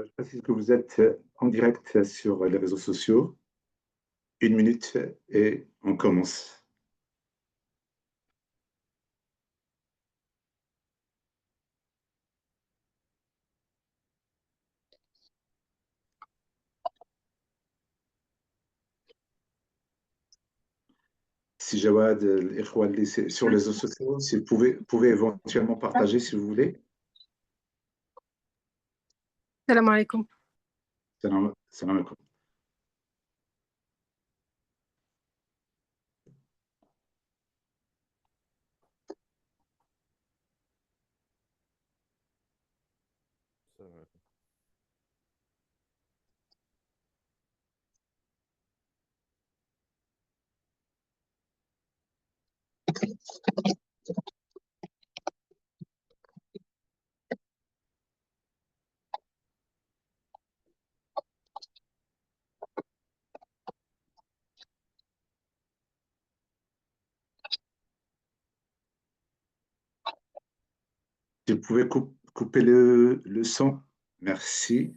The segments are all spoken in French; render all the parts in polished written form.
Je précise que vous êtes en direct sur les réseaux sociaux. Une minute et on commence. Si Jawad, l'Ikhwan, sur les réseaux sociaux, si vous pouvez éventuellement partager si vous voulez. السلام عليكم. Salam alaikum. Si vous pouvez couper le son, merci.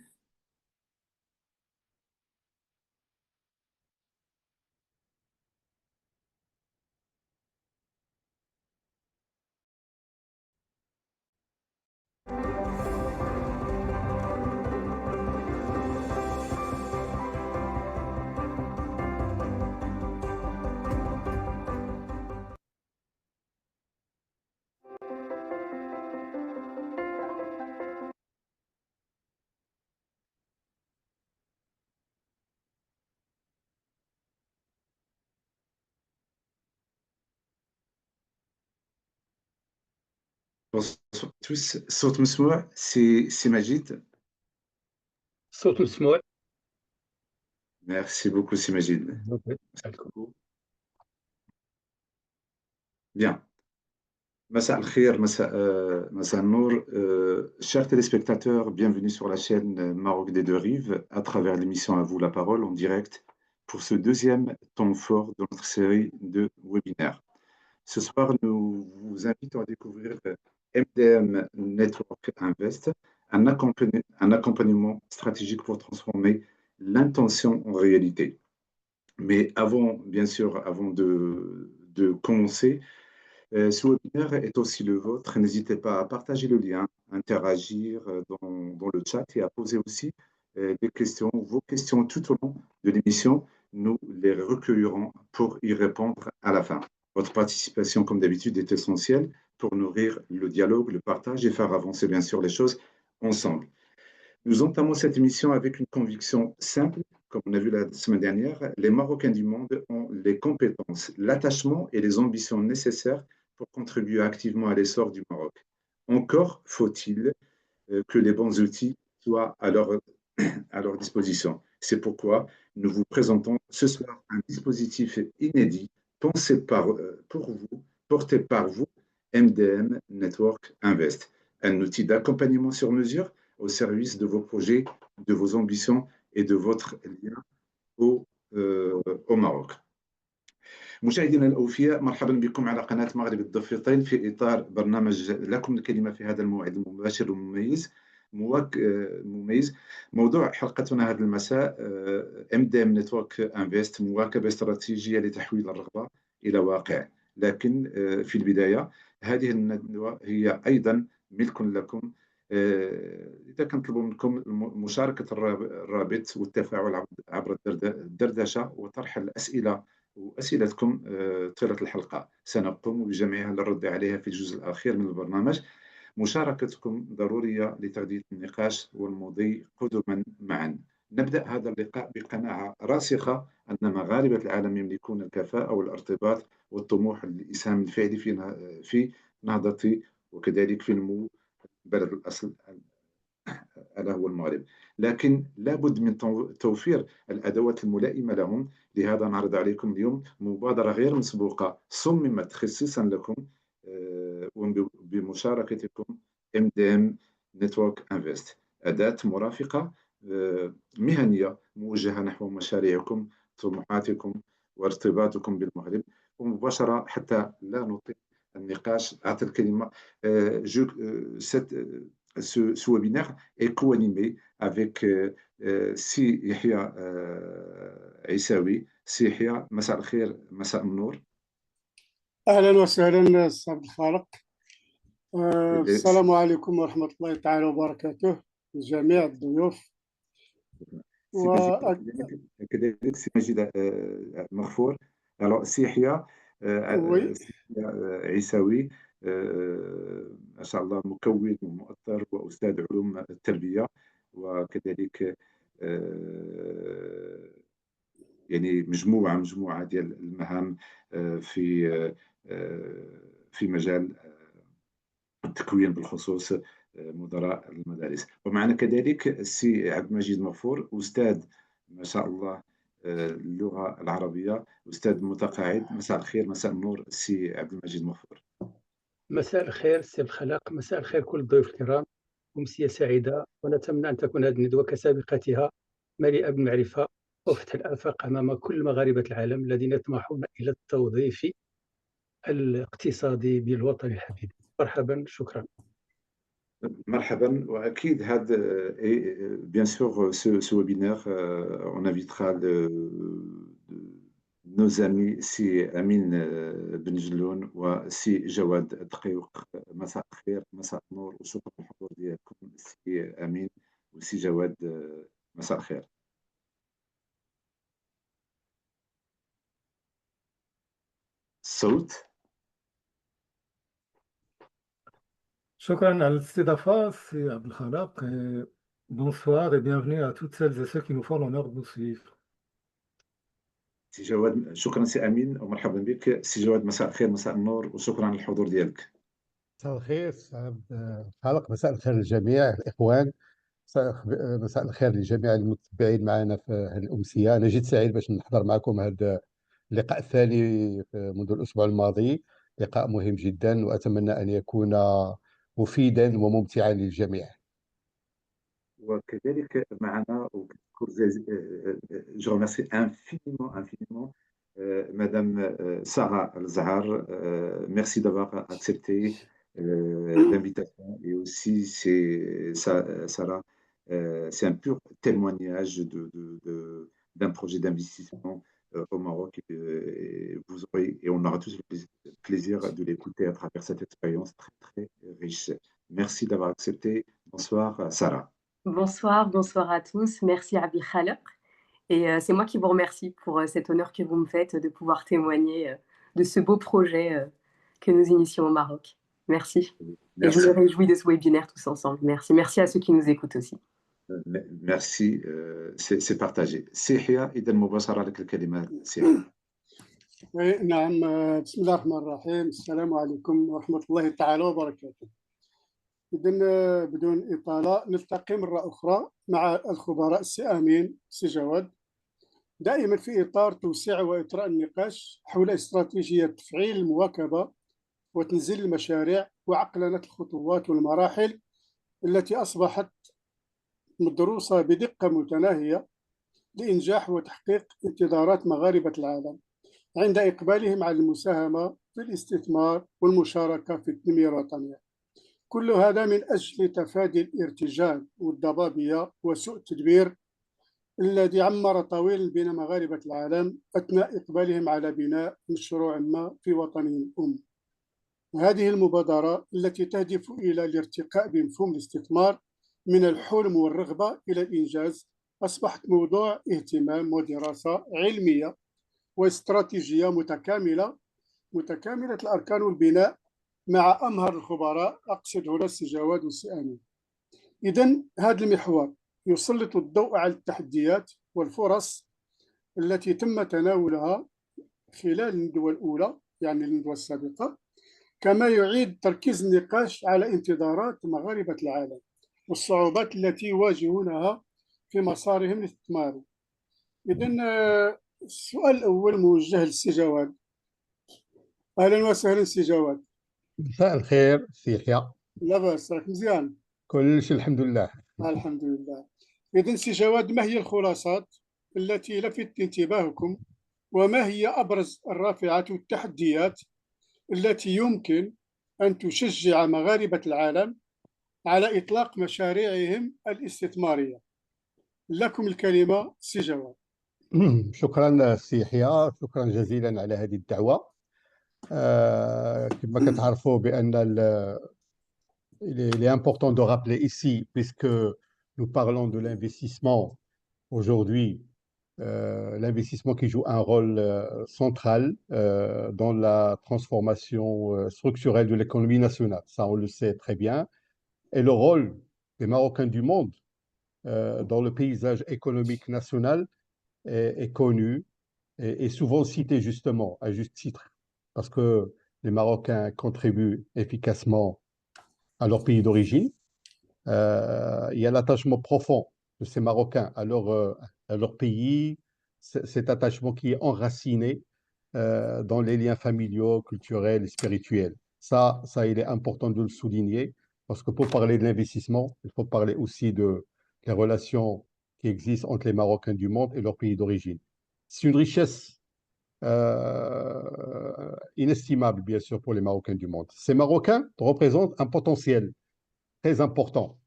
Bonsoir à tous. Saut Msmoua, c'est Majid. صوت مسموع. Merci beaucoup, c'est Majid. Merci beaucoup. Bien. Massa al-Khir, Massa al-Nour. Chers téléspectateurs, bienvenue sur la chaîne Maroc des deux rives à travers l'émission À vous la parole en direct pour ce deuxième temps fort de notre série de webinaires. Ce soir, nous vous invitons à découvrir MDM Network Invest, un accompagnement stratégique pour transformer l'intention en réalité. Mais avant, bien sûr, avant de commencer, ce webinaire est aussi le vôtre. N'hésitez pas à partager le lien, interagir dans le chat et à poser aussi des questions, vos questions tout au long de l'émission. Nous les recueillerons pour y répondre à la fin. Votre participation, comme d'habitude, est essentielle pour nourrir le dialogue, le partage et faire avancer, bien sûr, les choses ensemble. Nous entamons cette émission avec une conviction simple. Comme on a vu la semaine dernière, les Marocains du monde ont les compétences, l'attachement et les ambitions nécessaires pour contribuer activement à l'essor du Maroc. Encore faut-il que les bons outils soient à leur disposition. C'est pourquoi nous vous présentons ce soir un dispositif inédit pensé pour vous, porté par vous, MDM Network Invest, un outil d'accompagnement sur mesure au service de vos projets, de vos ambitions et de votre lien au, au Maroc. مشاهدينا الأوفياء، مرحبا بكم على قناة مغرب الضفيرتين في إطار برنامج لكم الكلمة في هذا الموعد المباشر المميز. مميز. موضوع حلقتنا هذا المساء MDM Network Invest، مواكبة استراتيجية لتحويل الرغبة إلى واقع. لكن في البداية هذه الندوة هي أيضا ملك لكم. إذا كنطلب منكم مشاركة الرابط والتفاعل عبر الدردشة وطرح الأسئلة وأسئلتكم طيلة الحلقة. سنقوم بجمعها للرد عليها في الجزء الأخير من البرنامج. مشاركتكم ضرورية لتغذية النقاش والمضي قدما معا. نبدأ هذا اللقاء بقناعة راسخة أن مغاربة العالم يملكون الكفاءة والارتباط والطموح للإسهام الفعلي في نهضة وكذلك في نمو بلد الأصل ألا هو المغرب. لكن لابد من توفير الأدوات الملائمة لهم. لهذا نعرض عليكم اليوم مبادرة غير مسبوقة صممت خصيصا لكم بمشاركتكم MDM Network Invest، أداة مرافقة مهنية موجهة نحو مشاريعكم، طموحاتكم وارتباطكم بالمغرب. ومباشرة حتى لا نطيل النقاش أعطي الكلمة ce webinaire est co-animé avec Si Yahya Aissaoui. Si Yahya, Massa al-Khair, Massa al-Nour. أهلا وسهلا أستاذ عبد الخالق. السلام عليكم ورحمة الله تعالى وبركاته لجميع الضيوف. كذلك سي مجيد مغفور. Alors سي يحيى عيساوي ما شاء الله مكون ومؤثر وأستاذ علوم التربية، وكذلك يعني مجموعة ديال المهام في مجال التكوين، بالخصوص مدراء المدارس. ومعنا كذلك السي عبد المجيد مغفور، أستاذ ما شاء الله اللغة العربية، أستاذ متقاعد. مساء الخير، مساء النور السي عبد المجيد مغفور. مساء الخير سي الخلاق، مساء الخير كل الضيوف الكرام، أمسية سعيدة، ونتمنى أن تكون هذه الندوة كسابقتها مليئة بالمعرفة وفتح الآفاق أمام كل مغاربة العالم الذين يطمحون إلى التوظيف الاقتصادي بالوطن الحبيب. مرحبا، شكرا. مرحبا. واكيد هذا bien sûr ce webinaire on invitera nos amis سي امين بن جلون وسي جواد الدقيق. مساء الخير، مساء النور، وشكرا للحضور ديالكم سي امين وسي جواد. مساء الخير. الصوت. شكرا على الاستضافة سي عبد الخالق. Bonsoir et bienvenue à toutes celles et ceux qui nous font l'honneur de nous suivre. سي جواد، شكرا سي امين ومرحبا بك. سي جواد مساء الخير، مساء النور، وشكرا على الحضور ديالك. مساء الخير سي عبد الخالق، مساء الخير للجميع الإخوان، مساء الخير لجميع المتابعين معنا في هذه الأمسية. أنا جد سعيد باش نحضر معكم هذا اللقاء الثاني منذ الأسبوع الماضي، لقاء مهم جدا وأتمنى أن يكون مفيدا وممتعا للجميع. وكذلك معنا جو ريميرسي infiniment Madame Sarah Alzahar. Merci d'avoir accepté l'invitation. Et aussi, Sarah, c'est un pur témoignage d'un projet d'investissement au Maroc. Et on aura tous le plaisir de l'écouter à travers cette expérience très, très riche. Merci d'avoir accepté. Bonsoir, Sarah. Bonsoir à tous. Merci Abdel Khalaq. Et c'est moi qui vous remercie pour cet honneur que vous me faites de pouvoir témoigner de ce beau projet que nous initions au Maroc. Merci. Et je me réjouis de ce webinaire tous ensemble. Merci. Merci à ceux qui nous écoutent aussi. Merci, c'est partagé. سيحيى إذا مباشرة لك الكلمة سيحيى. نعم، بسم الله الرحمن الرحيم. السلام عليكم ورحمة الله تعالى وبركاته. إذن بدون إطالة نلتقي مرة أخرى مع الخبراء السي أمين سي جواد، دائما في إطار توسيع وإطراء النقاش حول استراتيجية تفعيل المواكبة وتنزيل المشاريع وعقلنة الخطوات والمراحل التي أصبحت مدروسة بدقة متناهية لإنجاح وتحقيق انتظارات مغاربة العالم عند إقبالهم على المساهمة في الاستثمار والمشاركة في التنمية الوطنية. كل هذا من أجل تفادي الارتجال والضبابية وسوء التدبير الذي عمر طويلا بين مغاربة العالم أثناء إقبالهم على بناء مشروع ما في وطنهم الأم. هذه المبادرة التي تهدف إلى الارتقاء بمفهوم الاستثمار من الحلم والرغبة إلى الإنجاز أصبحت موضوع اهتمام ودراسة علمية واستراتيجية متكاملة الأركان والبناء مع أمهر الخبراء، أقصد هنا السي جواد والسي أمين. إذن هذا المحور يسلط الضوء على التحديات والفرص التي تم تناولها خلال الندوة الأولى، يعني الندوة السابقة، كما يعيد تركيز النقاش على انتظارات مغاربة العالم والصعوبات التي يواجهونها في مسارهم الاستثماري. إذن السؤال الأول موجه للسي جواد. أهلا وسهلا سي جواد. مساء الخير سي يحيى. لا بأس، راك مزيان؟ كل شيء الحمد لله. الحمد لله. إذن سي جواد، ما هي الخلاصات التي لفتت انتباهكم، وما هي أبرز الرافعات والتحديات التي يمكن أن تشجع مغاربة العالم على إطلاق مشاريعهم الاستثمارية. لكم الكلمة سي جواد. شكرا سي يحيى، شكرا جزيلا على هذه الدعوة. كما كتعرفوا بأن il est important de rappeler ici, puisque nous parlons de l'investissement aujourd'hui, l'investissement qui joue un rôle central dans la transformation structurelle de l'économie nationale. Ça, on le sait très bien. Et le rôle des Marocains du monde dans le paysage économique national est connu et souvent cité justement, à juste titre, parce que les Marocains contribuent efficacement à leur pays d'origine. Il y a l'attachement profond de ces Marocains à leur pays, cet attachement qui est enraciné dans les liens familiaux, culturels et spirituels. Ça, il est important de le souligner, parce que pour parler de l'investissement, il faut parler aussi des relations qui existent entre les Marocains du monde et leur pays d'origine. C'est une richesse inestimable, bien sûr, pour les Marocains du monde. Ces Marocains représentent un potentiel très important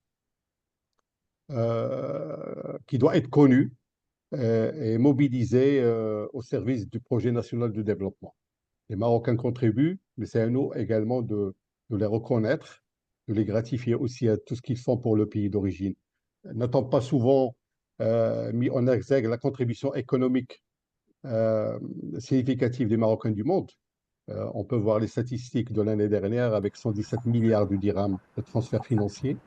qui doit être connu et mobilisé au service du projet national de développement. Les Marocains contribuent, mais c'est à nous également de les reconnaître, de les gratifier aussi à tout ce qu'ils font pour le pays d'origine. N'attend pas souvent mis en exergue la contribution économique significative des Marocains du monde. On peut voir les statistiques de l'année dernière avec 117 milliards de dirhams de transferts financiers.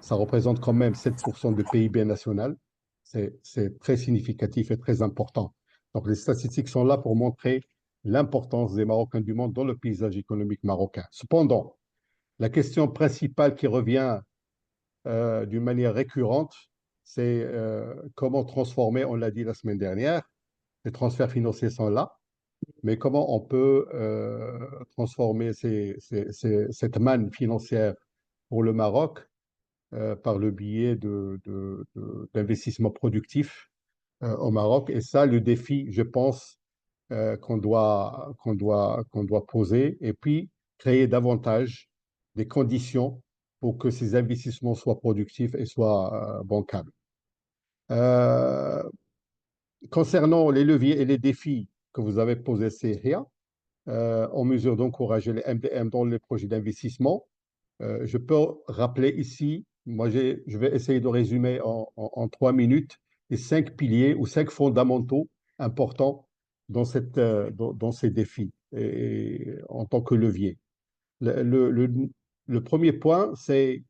Ça représente quand même 7% de PIB national. C'est très significatif et très important. Donc les statistiques sont là pour montrer l'importance des Marocains du monde dans le paysage économique marocain. Cependant, la question principale qui revient d'une manière récurrente, c'est comment transformer, on l'a dit la semaine dernière, les transferts financiers sont là, mais comment on peut transformer cette manne financière pour le Maroc par le biais d'investissements productifs au Maroc. Et ça, le défi, je pense, qu'on doit poser, et puis créer davantage des conditions pour que ces investissements soient productifs et soient bancables. Concernant les leviers et les défis que vous avez posés, Sehia, en mesure d'encourager les MDM dans les projets d'investissement, je peux rappeler ici, je vais essayer de résumer en 3 minutes les 5 piliers ou 5 fondamentaux importants dans ces défis et en tant que levier. Le premier point, c'est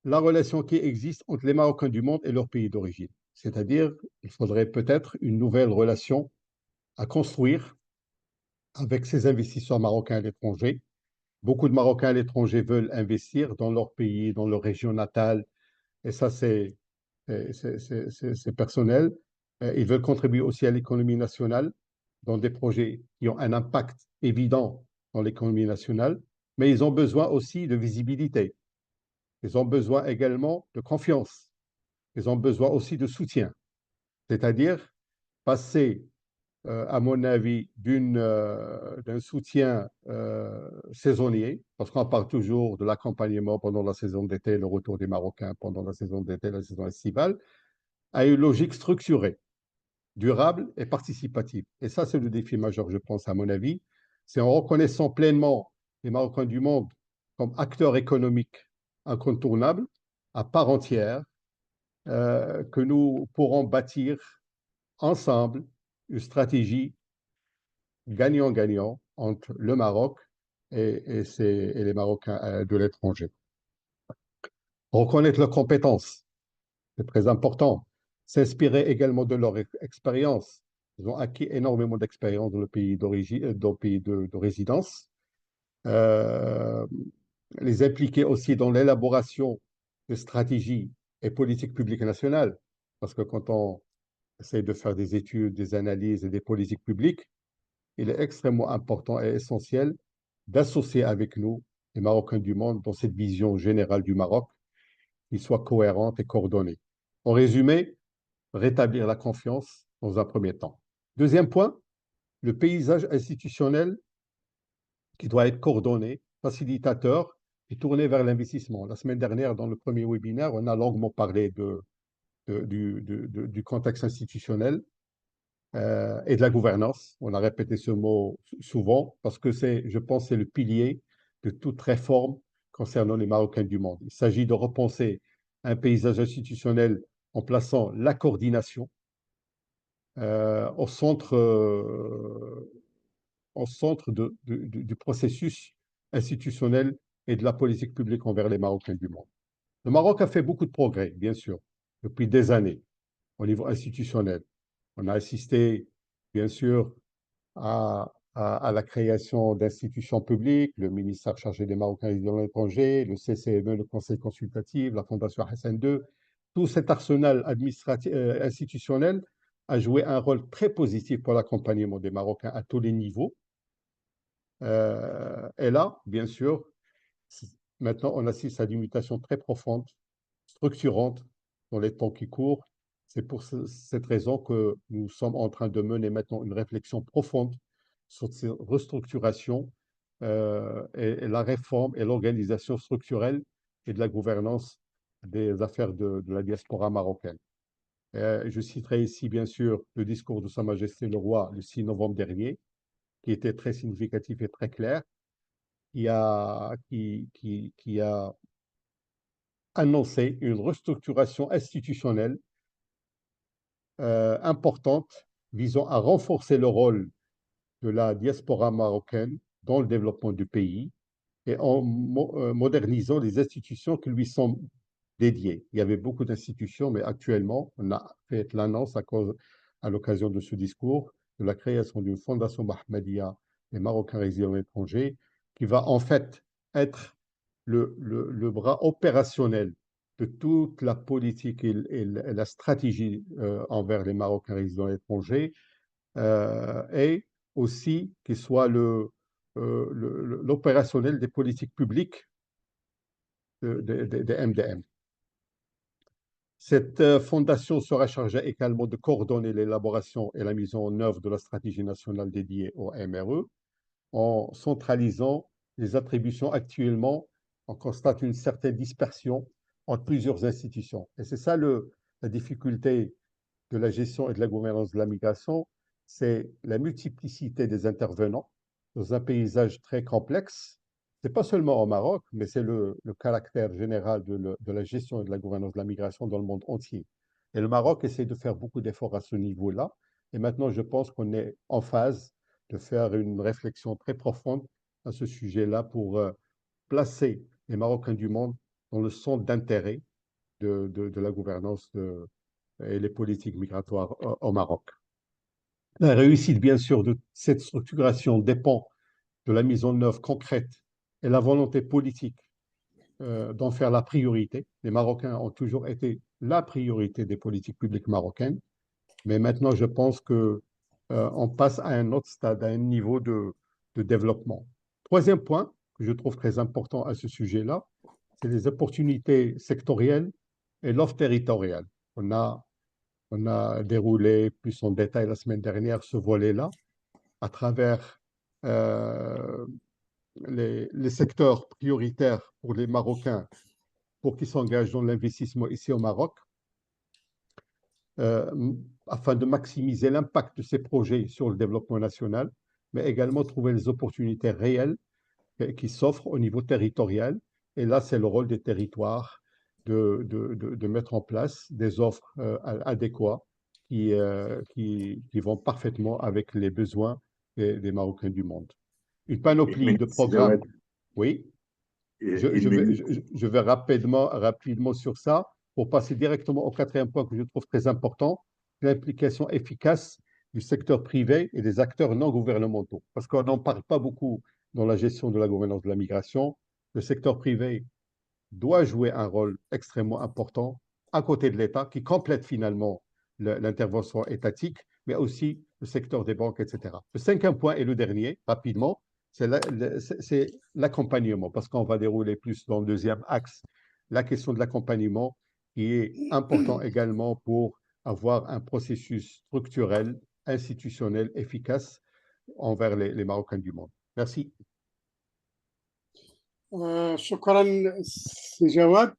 la relation qui existe entre les Marocains du monde et leur pays d'origine. C'est-à-dire, il faudrait peut-être une nouvelle relation à construire avec ces investisseurs marocains à l'étranger. Beaucoup de Marocains à l'étranger veulent investir dans leur pays, dans leur région natale, et ça, c'est personnel. Ils veulent contribuer aussi à l'économie nationale dans des projets qui ont un impact évident dans l'économie nationale, mais ils ont besoin aussi de visibilité. Ils ont besoin également de confiance. Ils ont besoin aussi de soutien. C'est-à-dire passer, à mon avis, d'un soutien saisonnier, parce qu'on parle toujours de l'accompagnement pendant la saison d'été, le retour des Marocains pendant la saison d'été, la saison estivale, à une logique structurée, durable et participative. Et ça, c'est le défi majeur, je pense, à mon avis. C'est en reconnaissant pleinement les Marocains du monde comme acteurs économiques incontournables, à part entière, que nous pourrons bâtir ensemble une stratégie gagnant-gagnant entre le Maroc et les Marocains de l'étranger. Reconnaître leurs compétences, c'est très important. S'inspirer également de leur expérience. Ils ont acquis énormément d'expérience dans le pays d'origine, dans le pays de résidence. Les impliquer aussi dans l'élaboration de stratégies et politiques publiques nationales. Parce que quand on essaie de faire des études, des analyses et des politiques publiques, il est extrêmement important et essentiel d'associer avec nous les Marocains du monde dans cette vision générale du Maroc qui soit cohérente et coordonnée. En résumé, rétablir la confiance dans un premier temps. Deuxième point, le paysage institutionnel qui doit être coordonné, facilitateur et tournée vers l'investissement. La semaine dernière, dans le premier webinaire, on a longuement parlé du contexte institutionnel et de la gouvernance. On a répété ce mot souvent parce que je pense, c'est le pilier de toute réforme concernant les Marocains du monde. Il s'agit de repenser un paysage institutionnel en plaçant la coordination au centre du processus institutionnel et de la politique publique envers les Marocains du monde. Le Maroc a fait beaucoup de progrès, bien sûr, depuis des années au niveau institutionnel. On a assisté, bien sûr, à la création d'institutions publiques, le ministère chargé des Marocains résidant à l'étranger, le CCME, le Conseil consultatif, la Fondation Hassan II. Tout cet arsenal institutionnel a joué un rôle très positif pour l'accompagnement des Marocains à tous les niveaux. Et là, bien sûr, maintenant, on assiste à des mutations très profondes, structurantes dans les temps qui courent. C'est pour cette raison que nous sommes en train de mener maintenant une réflexion profonde sur ces restructurations et la réforme et l'organisation structurelle et de la gouvernance des affaires de la diaspora marocaine. Je citerai ici, bien sûr, le discours de Sa Majesté le Roi le 6 novembre dernier, qui était très significatif et très clair, qui a annoncé une restructuration institutionnelle importante visant à renforcer le rôle de la diaspora marocaine dans le développement du pays et en modernisant les institutions qui lui sont dédiées. Il y avait beaucoup d'institutions, mais actuellement, on a fait l'annonce à l'occasion de ce discours de la création d'une fondation Mahmadia des Marocains résidant à l'étranger qui va en fait être le bras opérationnel de toute la politique et la stratégie envers les Marocains résidant à l'étranger et aussi qu'il soit l'opérationnel des politiques publiques des MDM. Cette fondation sera chargée également de coordonner l'élaboration et la mise en œuvre de la stratégie nationale dédiée au MRE en centralisant les attributions. Actuellement, on constate une certaine dispersion entre plusieurs institutions. Et c'est ça la difficulté de la gestion et de la gouvernance de la migration, c'est la multiplicité des intervenants dans un paysage très complexe. Ce n'est pas seulement au Maroc, mais c'est le caractère général de la gestion et de la gouvernance de la migration dans le monde entier. Et le Maroc essaie de faire beaucoup d'efforts à ce niveau-là. Et maintenant, je pense qu'on est en phase de faire une réflexion très profonde à ce sujet-là pour placer les Marocains du monde dans le centre d'intérêt de la gouvernance et les politiques migratoires au Maroc. La réussite, bien sûr, de cette structuration dépend de la mise en œuvre concrète et la volonté politique d'en faire la priorité. Les Marocains ont toujours été la priorité des politiques publiques marocaines, mais maintenant, je pense qu'on passe à un autre stade, à un niveau de développement. Troisième point que je trouve très important à ce sujet-là, c'est les opportunités sectorielles et l'offre territoriale. On a déroulé plus en détail la semaine dernière ce volet-là à travers les secteurs prioritaires pour les Marocains pour qu'ils s'engagent dans l'investissement ici au Maroc, afin de maximiser l'impact de ces projets sur le développement national, mais également trouver les opportunités réelles qui s'offrent au niveau territorial. Et là, c'est le rôle des territoires de mettre en place des offres adéquates qui vont parfaitement avec les besoins des Marocains du monde. Une panoplie de programmes. Oui, je vais rapidement sur ça pour passer directement au quatrième point que je trouve très important, l'implication efficace du secteur privé et des acteurs non gouvernementaux. Parce qu'on n'en parle pas beaucoup dans la gestion de la gouvernance de la migration. Le secteur privé doit jouer un rôle extrêmement important à côté de l'État, qui complète finalement l'intervention étatique, mais aussi le secteur des banques, etc. Le cinquième point et le dernier, rapidement, c'est l'accompagnement, parce qu'on va dérouler plus dans le deuxième axe, la question de l'accompagnement, qui est important également pour avoir un processus structurel, institutionnel, efficace envers les Marocains du monde. Merci. شكرا سي جواد،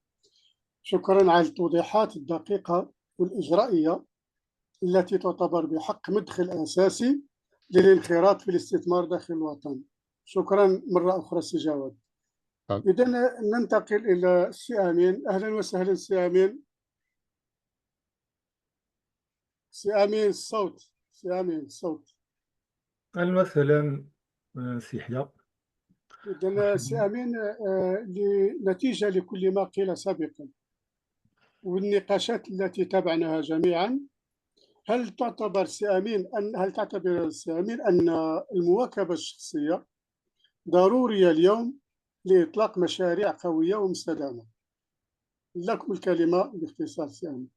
شكرا على التوضيحات الدقيقة والإجرائية التي تعتبر بحق مدخل أساسي للانخراط في الاستثمار داخل الوطن. شكرا مرة أخرى سي جواد. إذا ننتقل إلى سي أمين. أهلا وسهلا سي أمين. سي أمين الصوت. سي أمين الصوت. أهلا وسهلا سي يحيى. إذا سي أمين، نتيجة لكل ما قيل سابقا والنقاشات التي تابعناها جميعا، هل تعتبر سي أمين أن المواكبة الشخصية ضرورية اليوم لإطلاق مشاريع قوية ومستدامة؟ لكم الكلمة باختصار سي أمين.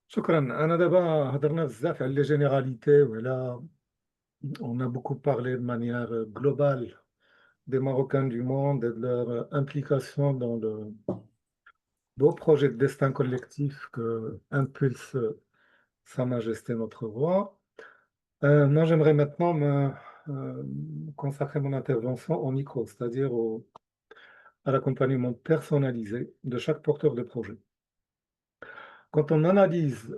شكرا. أنا دابا هضرنا بزاف على لي جينيراليتي وعلى on a beaucoup parlé de manière globale des Marocains du monde et de leur implication dans le beau projet de destin collectif que impulse Sa Majesté notre roi. Moi, j'aimerais maintenant consacrer mon intervention au micro, c'est-à-dire à l'accompagnement personnalisé de chaque porteur de projet. Quand on analyse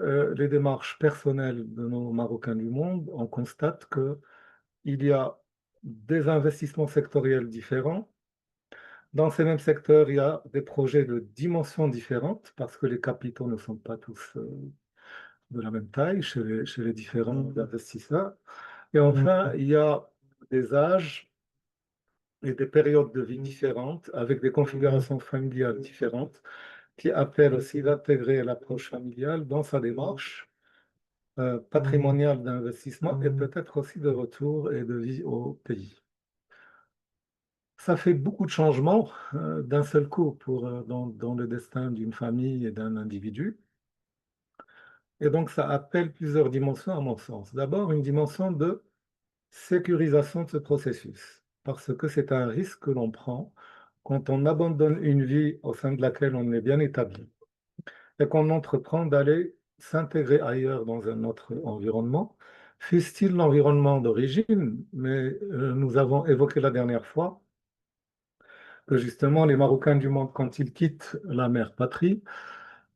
les démarches personnelles de nos Marocains du monde, on constate qu'il y a des investissements sectoriels différents. Dans ces mêmes secteurs, il y a des projets de dimensions différentes parce que les capitaux ne sont pas tous de la même taille chez les différents investisseurs. Et enfin, il y a des âges et des périodes de vie différentes avec des configurations familiales différentes qui appellent aussi d'intégrer l'approche familiale dans sa démarche patrimoniale d'investissement et peut-être aussi de retour et de vie au pays. Ça fait beaucoup de changements d'un seul coup dans le destin d'une famille et d'un individu. Et donc, ça appelle plusieurs dimensions à mon sens. D'abord, une dimension de sécurisation de ce processus, parce que c'est un risque que l'on prend quand on abandonne une vie au sein de laquelle on est bien établi et qu'on entreprend d'aller s'intégrer ailleurs dans un autre environnement, fût-il l'environnement d'origine, mais nous avons évoqué la dernière fois que justement les Marocains du monde, quand ils quittent la mère patrie,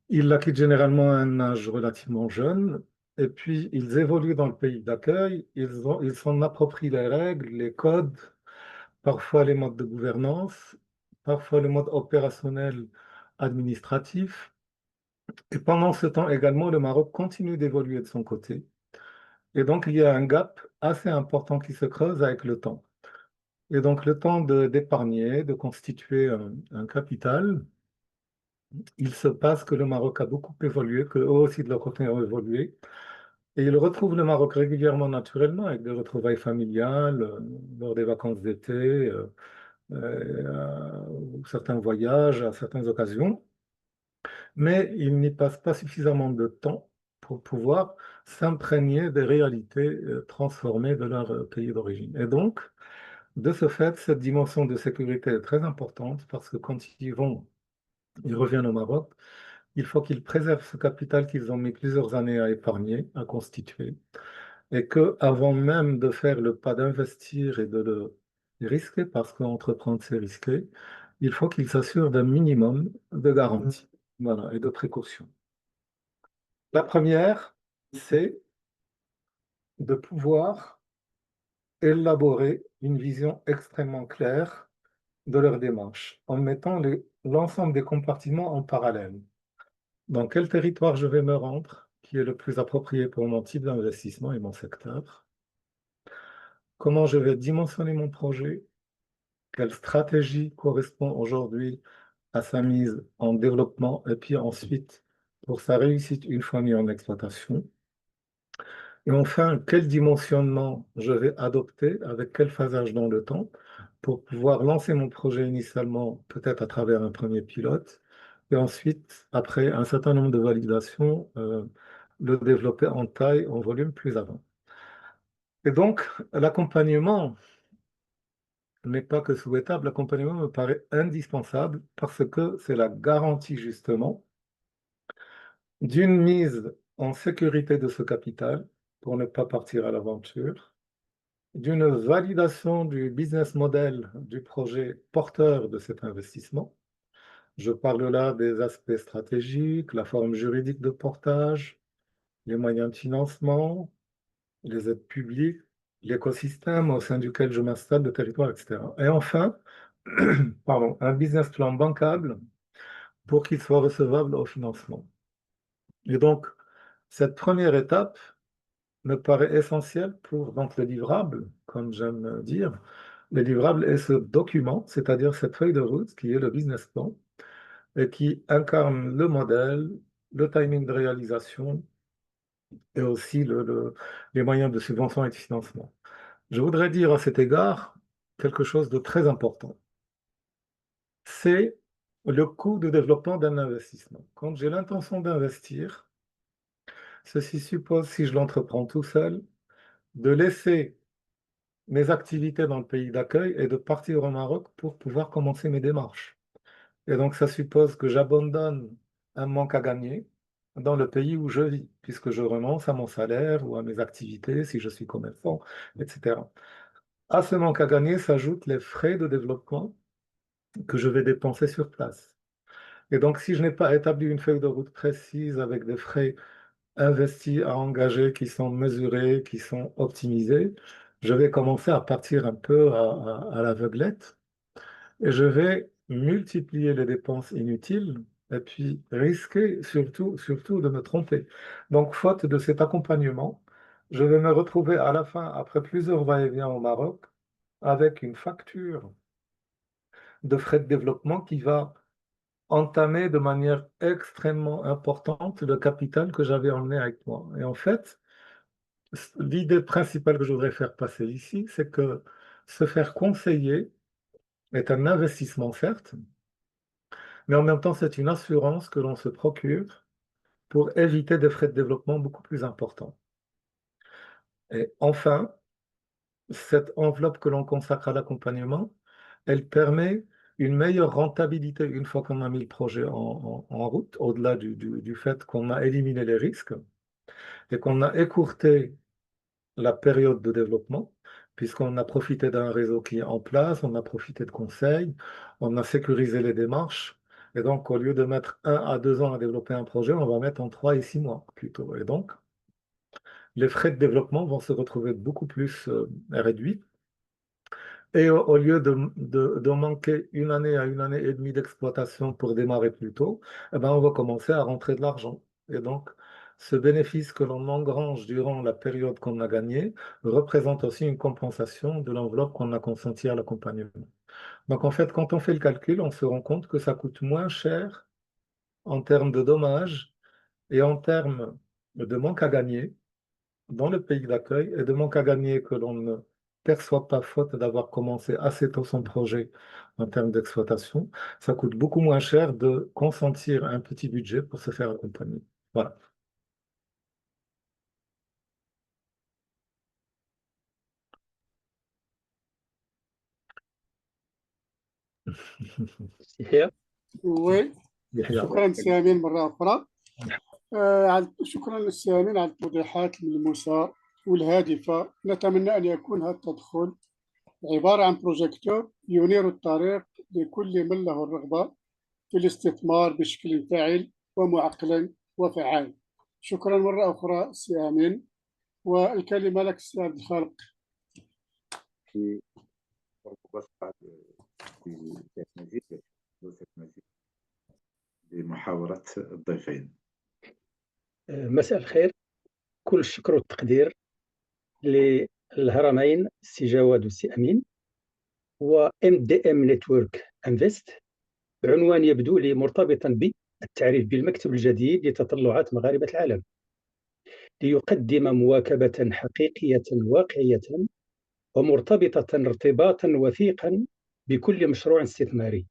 ils la quittent généralement à un âge relativement jeune, et puis ils évoluent dans le pays d'accueil, ils s'en approprient les règles, les codes, parfois les modes de gouvernance, parfois le mode opérationnel administratif. Et pendant ce temps également, le Maroc continue d'évoluer de son côté. Et donc, il y a un gap assez important qui se creuse avec le temps. Et donc, le temps d'épargner, de constituer un capital, il se passe que le Maroc a beaucoup évolué, qu'eux aussi de leur côté ont évolué. Et ils retrouvent le Maroc régulièrement, naturellement, avec des retrouvailles familiales, lors des vacances d'été, certains voyages, à certaines occasions. Mais ils n'y passent pas suffisamment de temps pour pouvoir s'imprégner des réalités transformées de leur pays d'origine. Et donc, de ce fait, cette dimension de sécurité est très importante parce que quand ils reviennent au Maroc, il faut qu'ils préservent ce capital qu'ils ont mis plusieurs années à épargner, à constituer, et qu'avant même de faire le pas d'investir et de le risquer, parce qu'entreprendre c'est risquer, il faut qu'ils s'assurent d'un minimum de garantie, voilà, et de précaution. La première, c'est de pouvoir élaborer une vision extrêmement claire de leur démarche, en mettant l'ensemble des compartiments en parallèle. Dans quel territoire je vais me rendre, qui est le plus approprié pour mon type d'investissement et mon secteur? Comment je vais dimensionner mon projet? Quelle stratégie correspond aujourd'hui à sa mise en développement et puis ensuite pour sa réussite une fois mis en exploitation? Et enfin, quel dimensionnement je vais adopter, avec quel phasage dans le temps, pour pouvoir lancer mon projet initialement, peut-être à travers un premier pilote, et ensuite, après un certain nombre de validations, le développer en taille, en volume plus avant. Et donc, l'accompagnement n'est pas que souhaitable, l'accompagnement me paraît indispensable parce que c'est la garantie justement d'une mise en sécurité de ce capital pour ne pas partir à l'aventure, d'une validation du business model du projet porteur de cet investissement. Je parle là des aspects stratégiques, la forme juridique de portage, les moyens de financement, les aides publiques, l'écosystème au sein duquel je m'installe, le territoire, etc. Et enfin, pardon, un business plan bancable pour qu'il soit recevable au financement. Et donc, cette première étape me paraît essentielle pour donc, le livrable, comme j'aime dire. Le livrable est ce document, c'est-à-dire cette feuille de route qui est le business plan et qui incarne le modèle, le timing de réalisation et aussi les moyens de subvention et de financement. Je voudrais dire à cet égard quelque chose de très important. C'est le coût de développement d'un investissement. Quand j'ai l'intention d'investir, ceci suppose, si je l'entreprends tout seul, de laisser mes activités dans le pays d'accueil et de partir au Maroc pour pouvoir commencer mes démarches. Et donc, ça suppose que j'abandonne un manque à gagner dans le pays où je vis, puisque je renonce à mon salaire ou à mes activités si je suis commerçant, etc. À ce manque à gagner s'ajoutent les frais de développement que je vais dépenser sur place. Et donc, si je n'ai pas établi une feuille de route précise avec des frais investis à engager qui sont mesurés, qui sont optimisés, je vais commencer à partir un peu à l'aveuglette et je vais multiplier les dépenses inutiles et puis risquer surtout de me tromper. Donc, faute de cet accompagnement, je vais me retrouver à la fin, après plusieurs va-et-vient au Maroc, avec une facture de frais de développement qui va entamer de manière extrêmement importante le capital que j'avais emmené avec moi. Et en fait, l'idée principale que je voudrais faire passer ici, c'est que se faire conseiller est un investissement, certes, mais en même temps, c'est une assurance que l'on se procure pour éviter des frais de développement beaucoup plus importants. Et enfin, cette enveloppe que l'on consacre à l'accompagnement, elle permet une meilleure rentabilité une fois qu'on a mis le projet en route, au-delà du fait qu'on a éliminé les risques et qu'on a écourté la période de développement, puisqu'on a profité d'un réseau qui est en place, on a profité de conseils, on a sécurisé les démarches. Et donc, au lieu de mettre 1 à 2 ans à développer un projet, on va mettre en 3 et 6 mois plutôt. Et donc, les frais de développement vont se retrouver beaucoup plus réduits. Et au lieu de manquer 1 année à 1 année et demie d'exploitation pour démarrer plus tôt, eh ben, on va commencer à rentrer de l'argent. Et donc, ce bénéfice que l'on engrange durant la période qu'on a gagnée représente aussi une compensation de l'enveloppe qu'on a consentie à l'accompagnement. Donc, en fait, quand on fait le calcul, on se rend compte que ça coûte moins cher en termes de dommages et en termes de manque à gagner dans le pays d'accueil et de manque à gagner que l'on ne perçoit pas faute d'avoir commencé assez tôt son projet en termes d'exploitation, ça coûte beaucoup moins cher de consentir un petit budget pour se faire accompagner. Voilà. يحيى وي يحيى. شكرا سي امين مره اخرى. شكرا سي امين على التوضيحات الملموسه والهادفه. نتمنى ان يكون هذا التدخل عباره عن بروجيكتور ينير الطريق لكل من له الرغبه في الاستثمار بشكل فاعل ومعقل وفعال. شكرا مره اخرى سي امين، والكلمه لك سي عبد الخالق. في وصفة في كأس مزيد لمحاورة الضيفين. مساء الخير، كل الشكر والتقدير للهرمين السي جواد والسي أمين و MDM Network Invest بعنوان يبدو لي مرتبطا بالتعريف بالمكتب الجديد لتطلعات مغاربة العالم، ليقدم مواكبة حقيقية واقعية ومرتبطة ارتباطا وثيقا بكل مشروع استثماري،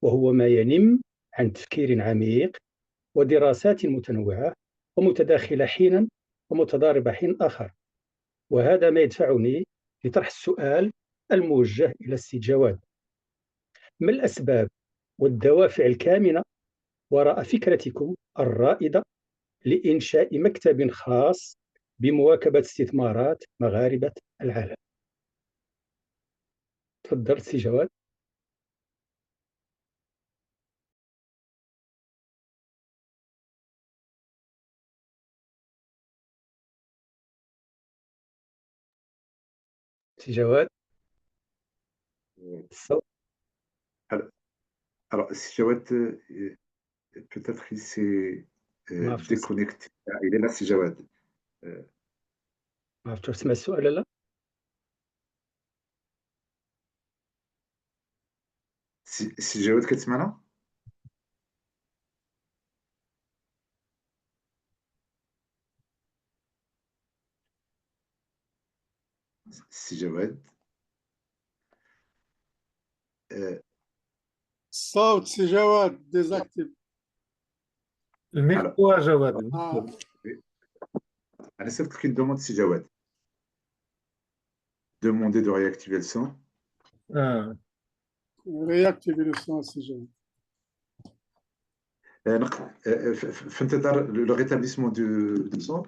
وهو ما ينم عن تفكير عميق ودراسات متنوعة ومتداخلة حينا ومتضاربة حين آخر. وهذا ما يدفعني لطرح السؤال الموجه إلى السي جواد: ما الأسباب والدوافع الكامنة وراء فكرتكم الرائدة لإنشاء مكتب خاص بمواكبة استثمارات مغاربة العالم؟ تفضل سي جواد. سي جواد الصوت. Alors, si Jawad, peut-être il s'est ما عرفتش déconnecté. Ah, il est là, si Jawad. ما عرفتش تسمع السؤال ولا لا. Si Jawad كتسمعنا؟ Si Jawad. الصوت سي جواد ديزاكتيف. الميكرو يا جواد، أنا سألت كي demande si Jawad. Demander de réactiver le son. رياكتيفي لو سون سي جواد. في انتظار le rétablissement du son,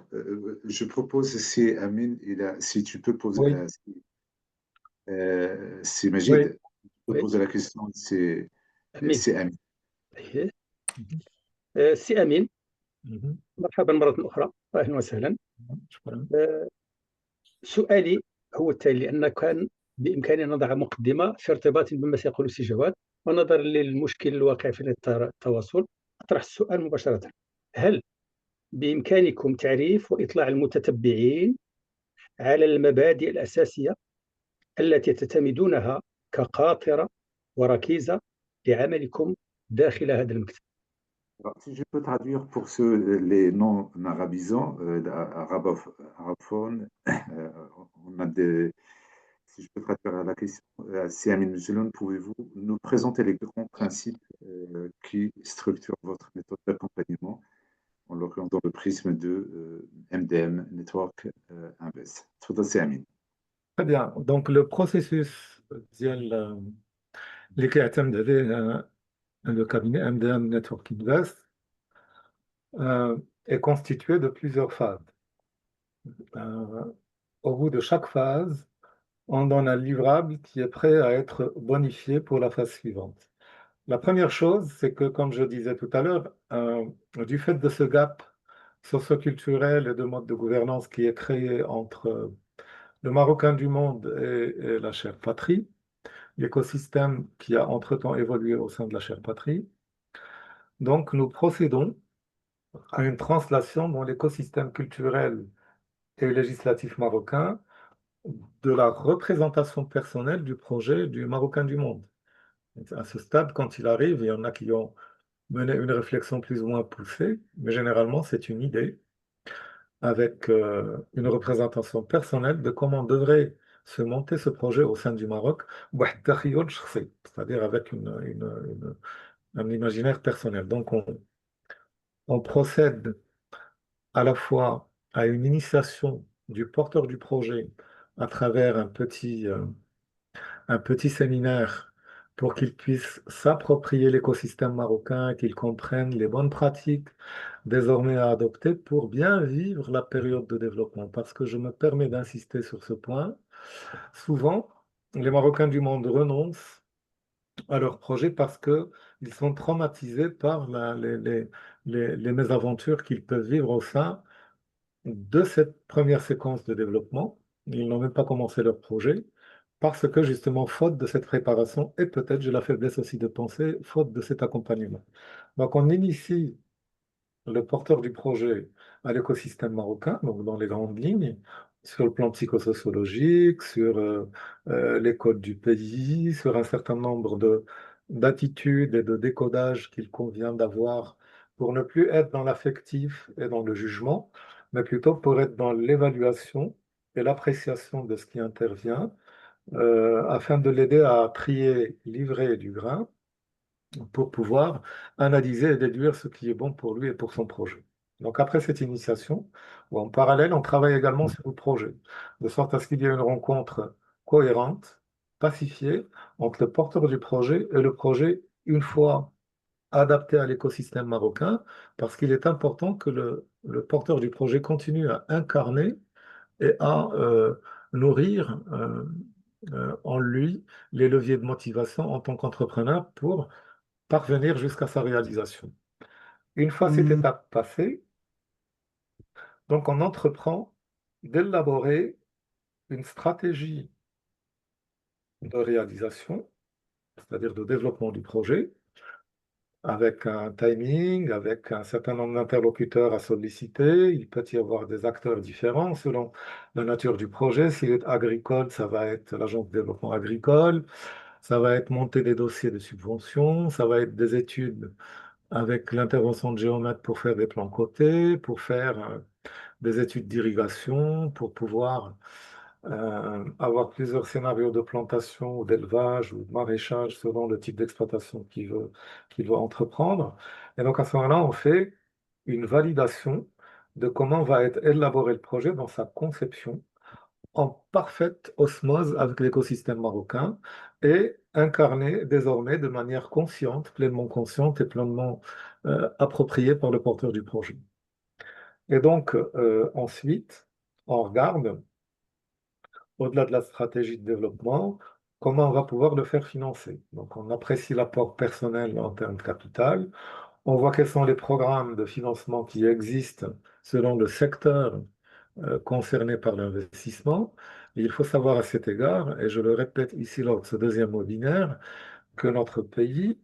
je propose si Amine, si tu peux poser, Oui. si Majid Oui. peut Oui. poser la question, c'est أمين. Amine. أيه. سي أمين، مرحبا مرة أخرى، أهلا وسهلا. شكرا. سؤالي هو التالي، لأن كان بإمكاني أن نضع مقدمة في ارتباط بما سيقول سي جواد، ونظرا للمشكل الواقع في التواصل أطرح السؤال مباشرة. هل بإمكانكم تعريف وإطلاع المتتبعين على المبادئ الأساسية التي تعتمدونها كقاطرة وركيزة لعملكم داخل هذا المكتب؟ Alors, si je peux traduire pour ceux, les non-arabisants, arabophones, on a si je peux traduire la question, si Amine Moucheloun, pouvez-vous nous présenter les grands principes qui structurent votre méthode d'accompagnement, en l'occurrence dans le prisme de MDM, Network Invest. C'est Amine. Très bien. Donc, le processus اللي كيعتمد عليه le cabinet MDM Network Invest est constitué de plusieurs phases. Au bout de chaque phase, on donne un livrable qui est prêt à être bonifié pour la phase suivante. La première chose, c'est que, comme je disais tout à l'heure, du fait de ce gap socioculturel et de mode de gouvernance qui est créé entre le Marocain du monde et la chère patrie, l'écosystème qui a entre-temps évolué au sein de la chère patrie, donc nous procédons à une translation dans l'écosystème culturel et législatif marocain de la représentation personnelle du projet du Marocain du monde. À ce stade, quand il arrive, il y en a qui ont mené une réflexion plus ou moins poussée, mais généralement c'est une idée avec une représentation personnelle de comment devrait se monter ce projet au sein du Maroc, c'est-à-dire avec un imaginaire personnel. Donc on procède à la fois à une initiation du porteur du projet à travers un petit séminaire pour qu'il puisse s'approprier l'écosystème marocain, qu'il comprenne les bonnes pratiques désormais à adopter pour bien vivre la période de développement. Parce que je me permets d'insister sur ce point. Souvent, les Marocains du monde renoncent à leur projet parce qu'ils sont traumatisés par les mésaventures qu'ils peuvent vivre au sein de cette première séquence de développement. Ils n'ont même pas commencé leur projet parce que justement, faute de cette préparation, et peut-être j'ai la faiblesse aussi de penser, faute de cet accompagnement. Donc on initie le porteur du projet à l'écosystème marocain, donc dans les grandes lignes, sur le plan psychosociologique, sur les codes du pays, sur un certain nombre d'attitudes et de décodages qu'il convient d'avoir pour ne plus être dans l'affectif et dans le jugement, mais plutôt pour être dans l'évaluation et l'appréciation de ce qui intervient, afin de l'aider à trier, livrer du grain pour pouvoir analyser et déduire ce qui est bon pour lui et pour son projet. Donc après cette initiation, en parallèle, on travaille également sur le projet, de sorte à ce qu'il y ait une rencontre cohérente, pacifiée, entre le porteur du projet et le projet, une fois adapté à l'écosystème marocain, parce qu'il est important que le porteur du projet continue à incarner et à nourrir en lui les leviers de motivation en tant qu'entrepreneur pour parvenir jusqu'à sa réalisation. Une fois cette étape passée, donc on entreprend d'élaborer une stratégie de réalisation, c'est-à-dire de développement du projet, avec un timing, avec un certain nombre d'interlocuteurs à solliciter. Il peut y avoir des acteurs différents selon la nature du projet. S'il est agricole, ça va être l'agence de développement agricole, ça va être monter des dossiers de subvention, ça va être des études avec l'intervention de géomètres pour faire des plans cotés, pour faire des études d'irrigation, pour pouvoir avoir plusieurs scénarios de plantation ou d'élevage ou de maraîchage selon le type d'exploitation qu'il veut entreprendre. Et donc à ce moment-là, on fait une validation de comment va être élaboré le projet dans sa conception, en parfaite osmose avec l'écosystème marocain et incarné désormais de manière consciente, pleinement consciente et pleinement appropriée par le porteur du projet. Et donc ensuite, on regarde au-delà de la stratégie de développement, comment on va pouvoir le faire financer. Donc, on apprécie l'apport personnel en termes de capital. On voit quels sont les programmes de financement qui existent selon le secteur concerné par l'investissement. Et il faut savoir à cet égard, et je le répète ici lors de ce deuxième webinaire, que notre pays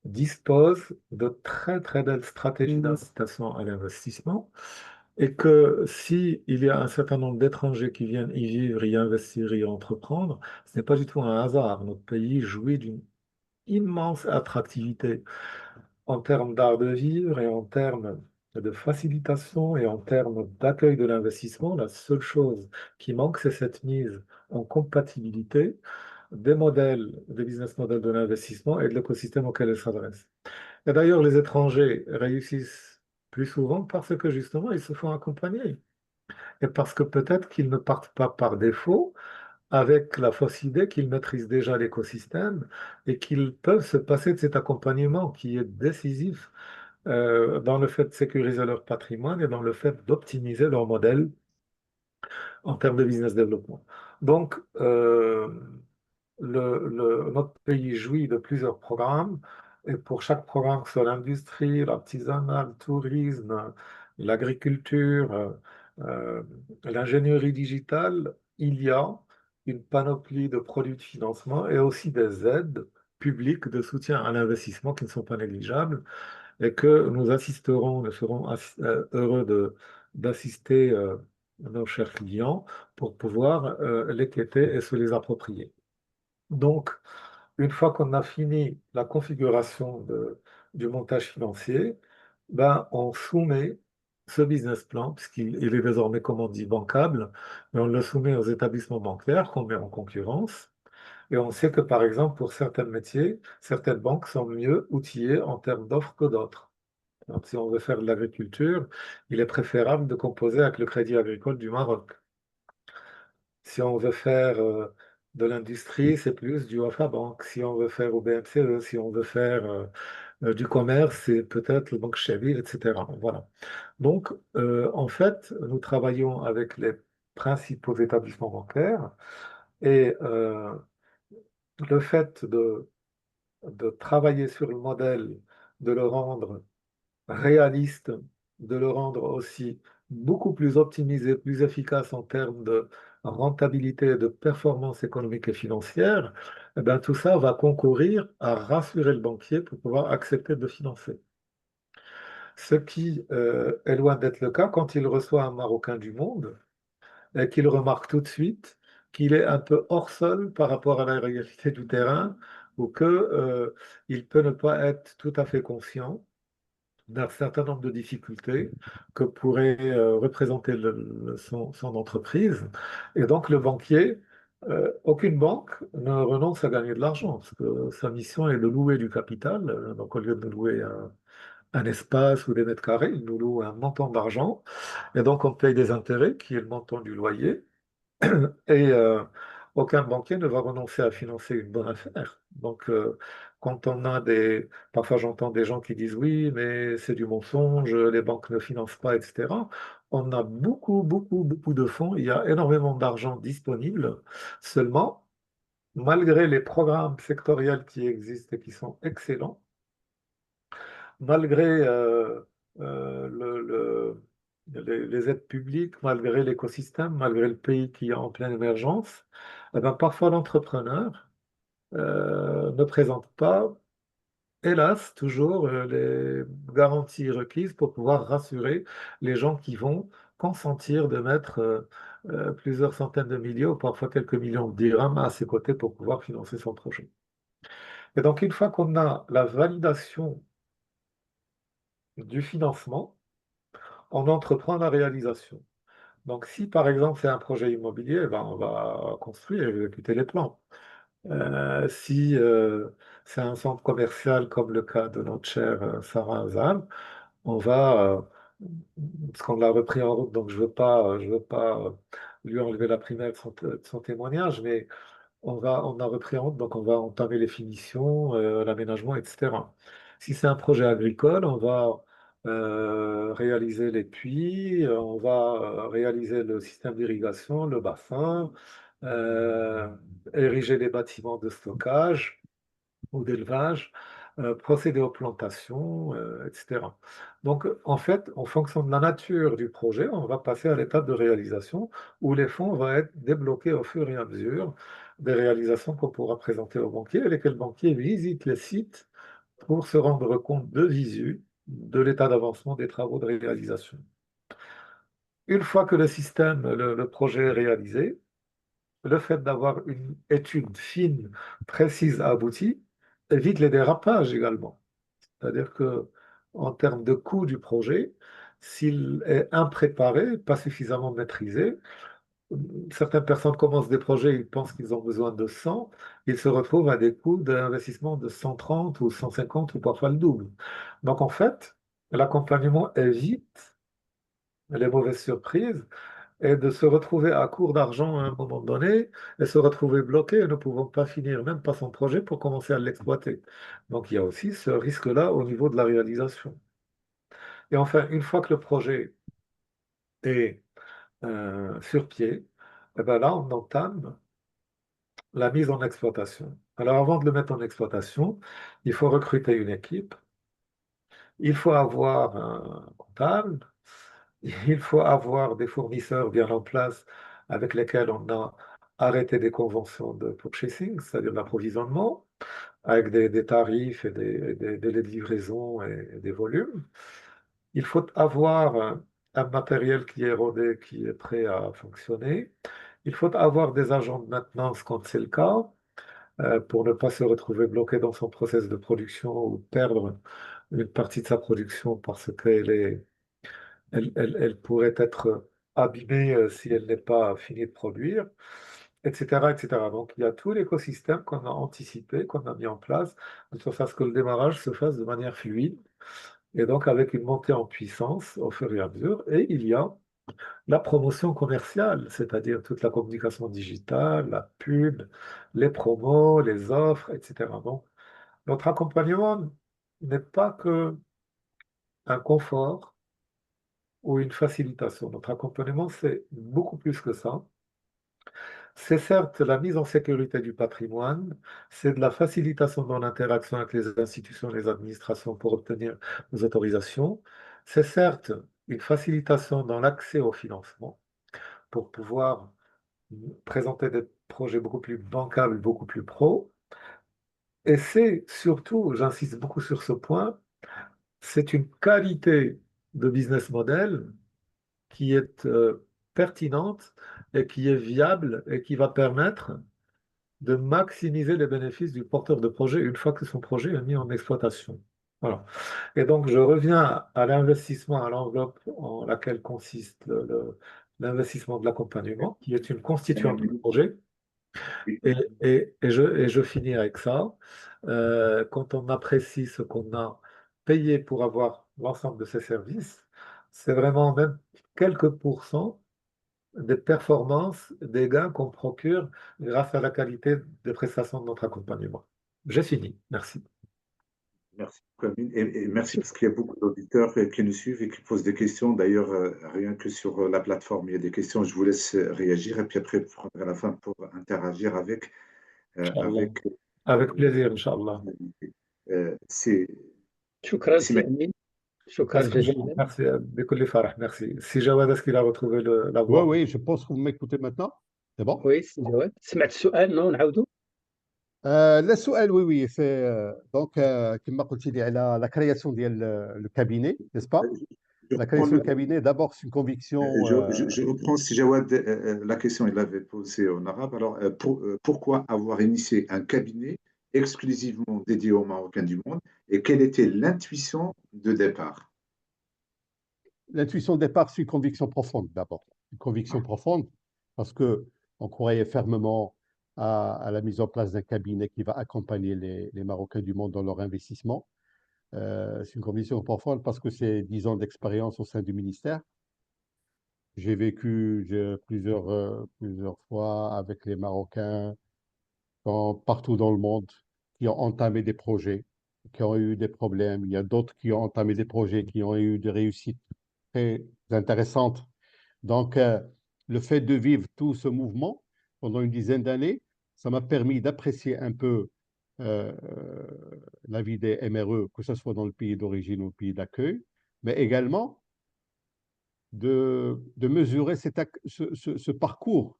dispose de très très belles stratégies d'incitation à l'investissement et que s'il y a un certain nombre d'étrangers qui viennent y vivre, y investir, y entreprendre, ce n'est pas du tout un hasard. Notre pays jouit d'une immense attractivité en termes d'art de vivre et en termes de facilitation et en termes d'accueil de l'investissement. La seule chose qui manque, c'est cette mise en compatibilité des modèles, des business models de l'investissement et de l'écosystème auquel elle s'adresse. Et d'ailleurs, les étrangers réussissent plus souvent parce que justement, ils se font accompagner. Et parce que peut-être qu'ils ne partent pas par défaut avec la fausse idée qu'ils maîtrisent déjà l'écosystème et qu'ils peuvent se passer de cet accompagnement qui est décisif dans le fait de sécuriser leur patrimoine et dans le fait d'optimiser leur modèle en termes de business développement. Donc, notre pays jouit de plusieurs programmes, et pour chaque programme, que ce soit l'industrie, l'artisanat, le tourisme, l'agriculture, l'ingénierie digitale, il y a une panoplie de produits de financement et aussi des aides publiques de soutien à l'investissement qui ne sont pas négligeables et que nous serons heureux d'assister nos chers clients pour pouvoir les quêter et se les approprier. Donc, une fois qu'on a fini la configuration du montage financier, ben, on soumet ce business plan, puisqu'il est désormais, comme on dit, bancable, mais on le soumet aux établissements bancaires qu'on met en concurrence. Et on sait que, par exemple, pour certains métiers, certaines banques sont mieux outillées en termes d'offres que d'autres. Donc, si on veut faire de l'agriculture, il est préférable de composer avec le Crédit agricole du Maroc. Si on veut faire de l'industrie, c'est plus du Wafa Bank. Si on veut faire au BMCE, si on veut faire du commerce, c'est peut-être le Banque Cheville, etc. Voilà. Donc, en fait, nous travaillons avec les principaux établissements bancaires et le fait de travailler sur le modèle, de le rendre réaliste, de le rendre aussi beaucoup plus optimisé, plus efficace en termes de rentabilité, de performance économique et financière, eh bien, tout ça va concourir à rassurer le banquier pour pouvoir accepter de financer. Ce qui est loin d'être le cas quand il reçoit un Marocain du monde et qu'il remarque tout de suite qu'il est un peu hors sol par rapport à la réalité du terrain ou qu'il peut ne pas être tout à fait conscient d'un certain nombre de difficultés que pourrait représenter son entreprise. Et donc le banquier, aucune banque ne renonce à gagner de l'argent, parce que sa mission est de louer du capital. Donc au lieu de louer un espace ou des mètres carrés, il nous loue un montant d'argent. Et donc on paye des intérêts, qui est le montant du loyer. Et aucun banquier ne va renoncer à financer une bonne affaire. Donc, quand on a parfois j'entends des gens qui disent oui, mais c'est du mensonge, les banques ne financent pas, etc. On a beaucoup, beaucoup, beaucoup de fonds, il y a énormément d'argent disponible. Seulement, malgré les programmes sectoriels qui existent et qui sont excellents, malgré les aides publiques, malgré l'écosystème, malgré le pays qui est en pleine émergence, eh ben, parfois l'entrepreneur ne présente pas, hélas, toujours les garanties requises pour pouvoir rassurer les gens qui vont consentir de mettre plusieurs centaines de milliers ou parfois quelques millions de dirhams à ses côtés pour pouvoir financer son projet. Et donc, une fois qu'on a la validation du financement, on entreprend la réalisation. Donc, si par exemple c'est un projet immobilier, eh ben, on va construire et exécuter les plans. Si c'est un centre commercial comme le cas de notre chère Sarah Azam, on va, parce qu'on l'a repris en route, donc je veux pas lui enlever la primaire de son témoignage, mais on a repris en route, donc on va entamer les finitions, l'aménagement, etc. Si c'est un projet agricole, on va réaliser les puits, on va réaliser le système d'irrigation, le bassin, euh, ériger des bâtiments de stockage ou d'élevage, procéder aux plantations, etc. Donc, en fait, en fonction de la nature du projet, on va passer à l'étape de réalisation où les fonds vont être débloqués au fur et à mesure des réalisations qu'on pourra présenter au banquier et lesquels banquiers visitent les sites pour se rendre compte de visu de l'état d'avancement des travaux de réalisation. Une fois que le système, le projet est réalisé, le fait d'avoir une étude fine, précise, aboutie, évite les dérapages également. C'est-à-dire que, en termes de coût du projet, s'il est impréparé, pas suffisamment maîtrisé, certaines personnes commencent des projets, ils pensent qu'ils ont besoin de 100, ils se retrouvent à des coûts d'investissement de 130 ou 150 ou parfois le double. Donc en fait, l'accompagnement évite les mauvaises surprises et de se retrouver à court d'argent à un moment donné et se retrouver bloqué et ne pouvant pas finir même pas son projet pour commencer à l'exploiter. Donc il y a aussi ce risque-là au niveau de la réalisation. Et enfin, une fois que le projet est sur pied, eh ben là, on entame la mise en exploitation. Alors avant de le mettre en exploitation, il faut recruter une équipe, il faut avoir un comptable, il faut avoir des fournisseurs bien en place avec lesquels on a arrêté des conventions de purchasing, c'est-à-dire l'approvisionnement, avec des tarifs et des délais de livraison et des volumes. Il faut avoir un matériel qui est rodé, qui est prêt à fonctionner. Il faut avoir des agents de maintenance quand c'est le cas, pour ne pas se retrouver bloqué dans son process de production ou perdre une partie de sa production parce elle pourrait être abîmée si elle n'est pas finie de produire, etc., etc. Donc, il y a tout l'écosystème qu'on a anticipé, qu'on a mis en place, de sorte à ce que le démarrage se fasse de manière fluide, et donc avec une montée en puissance au fur et à mesure. Et il y a la promotion commerciale, c'est-à-dire toute la communication digitale, la pub, les promos, les offres, etc. Donc, notre accompagnement n'est pas que un confort ou une facilitation. Notre accompagnement, c'est beaucoup plus que ça. C'est certes la mise en sécurité du patrimoine, c'est de la facilitation dans l'interaction avec les institutions et les administrations pour obtenir des autorisations. C'est certes une facilitation dans l'accès au financement pour pouvoir présenter des projets beaucoup plus bancables, beaucoup plus pro. Et c'est surtout, j'insiste beaucoup sur ce point, c'est une qualité de business model qui est pertinente et qui est viable et qui va permettre de maximiser les bénéfices du porteur de projet une fois que son projet est mis en exploitation. Voilà. Et donc, je reviens à l'investissement, à l'enveloppe en laquelle consiste l'investissement de l'accompagnement, qui est une constituante du projet. Et je finis avec ça. Quand on apprécie ce qu'on a payé pour avoir l'ensemble de ces services, c'est vraiment même quelques pourcents des performances, des gains qu'on procure grâce à la qualité des prestations de notre accompagnement. J'ai fini. Merci. Merci, Camille, et merci parce qu'il y a beaucoup d'auditeurs qui nous suivent et qui posent des questions. D'ailleurs, rien que sur la plateforme, il y a des questions. Je vous laisse réagir et puis après, je prendrai à la fin pour interagir avec, Inch'Allah. avec Avec euh, plaisir, Inch'Allah. c'est شكرا c'est سي magnifique. أمين، شكرا جزيلا. Merci, بكل فرح. Merci. Si Jawad, est-ce qu'il a retrouvé la Oui, voix? oui, je pense que vous m'écoutez maintenant. C'est bon? وي سي جواد، سمعت السؤال نو نعاودو؟ لا السؤال وي وي سي دونك كما قلتي لي على لا كرياسيون ديال لو كابيني نيس با Je la reprends, création de cabinet d'abord c'est une conviction je reprends si Jawad, la question, il l'avait posée en arabe. Alors, pourquoi avoir initié un cabinet exclusivement dédié aux Marocains du monde et quelle était l'intuition de départ? l'intuition de départ c'est une conviction profonde d'abord une conviction profonde parce que on croyait fermement à la mise en place d'un cabinet qui va accompagner les Marocains du monde dans leur investissement. C'est une conviction profonde parce que c'est 10 ans d'expérience au sein du ministère. J'ai vécu plusieurs fois avec les Marocains partout dans le monde qui ont entamé des projets, qui ont eu des problèmes. Il y a d'autres qui ont entamé des projets qui ont eu des réussites très intéressantes. Donc, le fait de vivre tout ce mouvement pendant une dizaine d'années, ça m'a permis d'apprécier un peu euh, euh, la vie des MRE, que ce soit dans le pays d'origine ou le pays d'accueil, mais également de mesurer ce parcours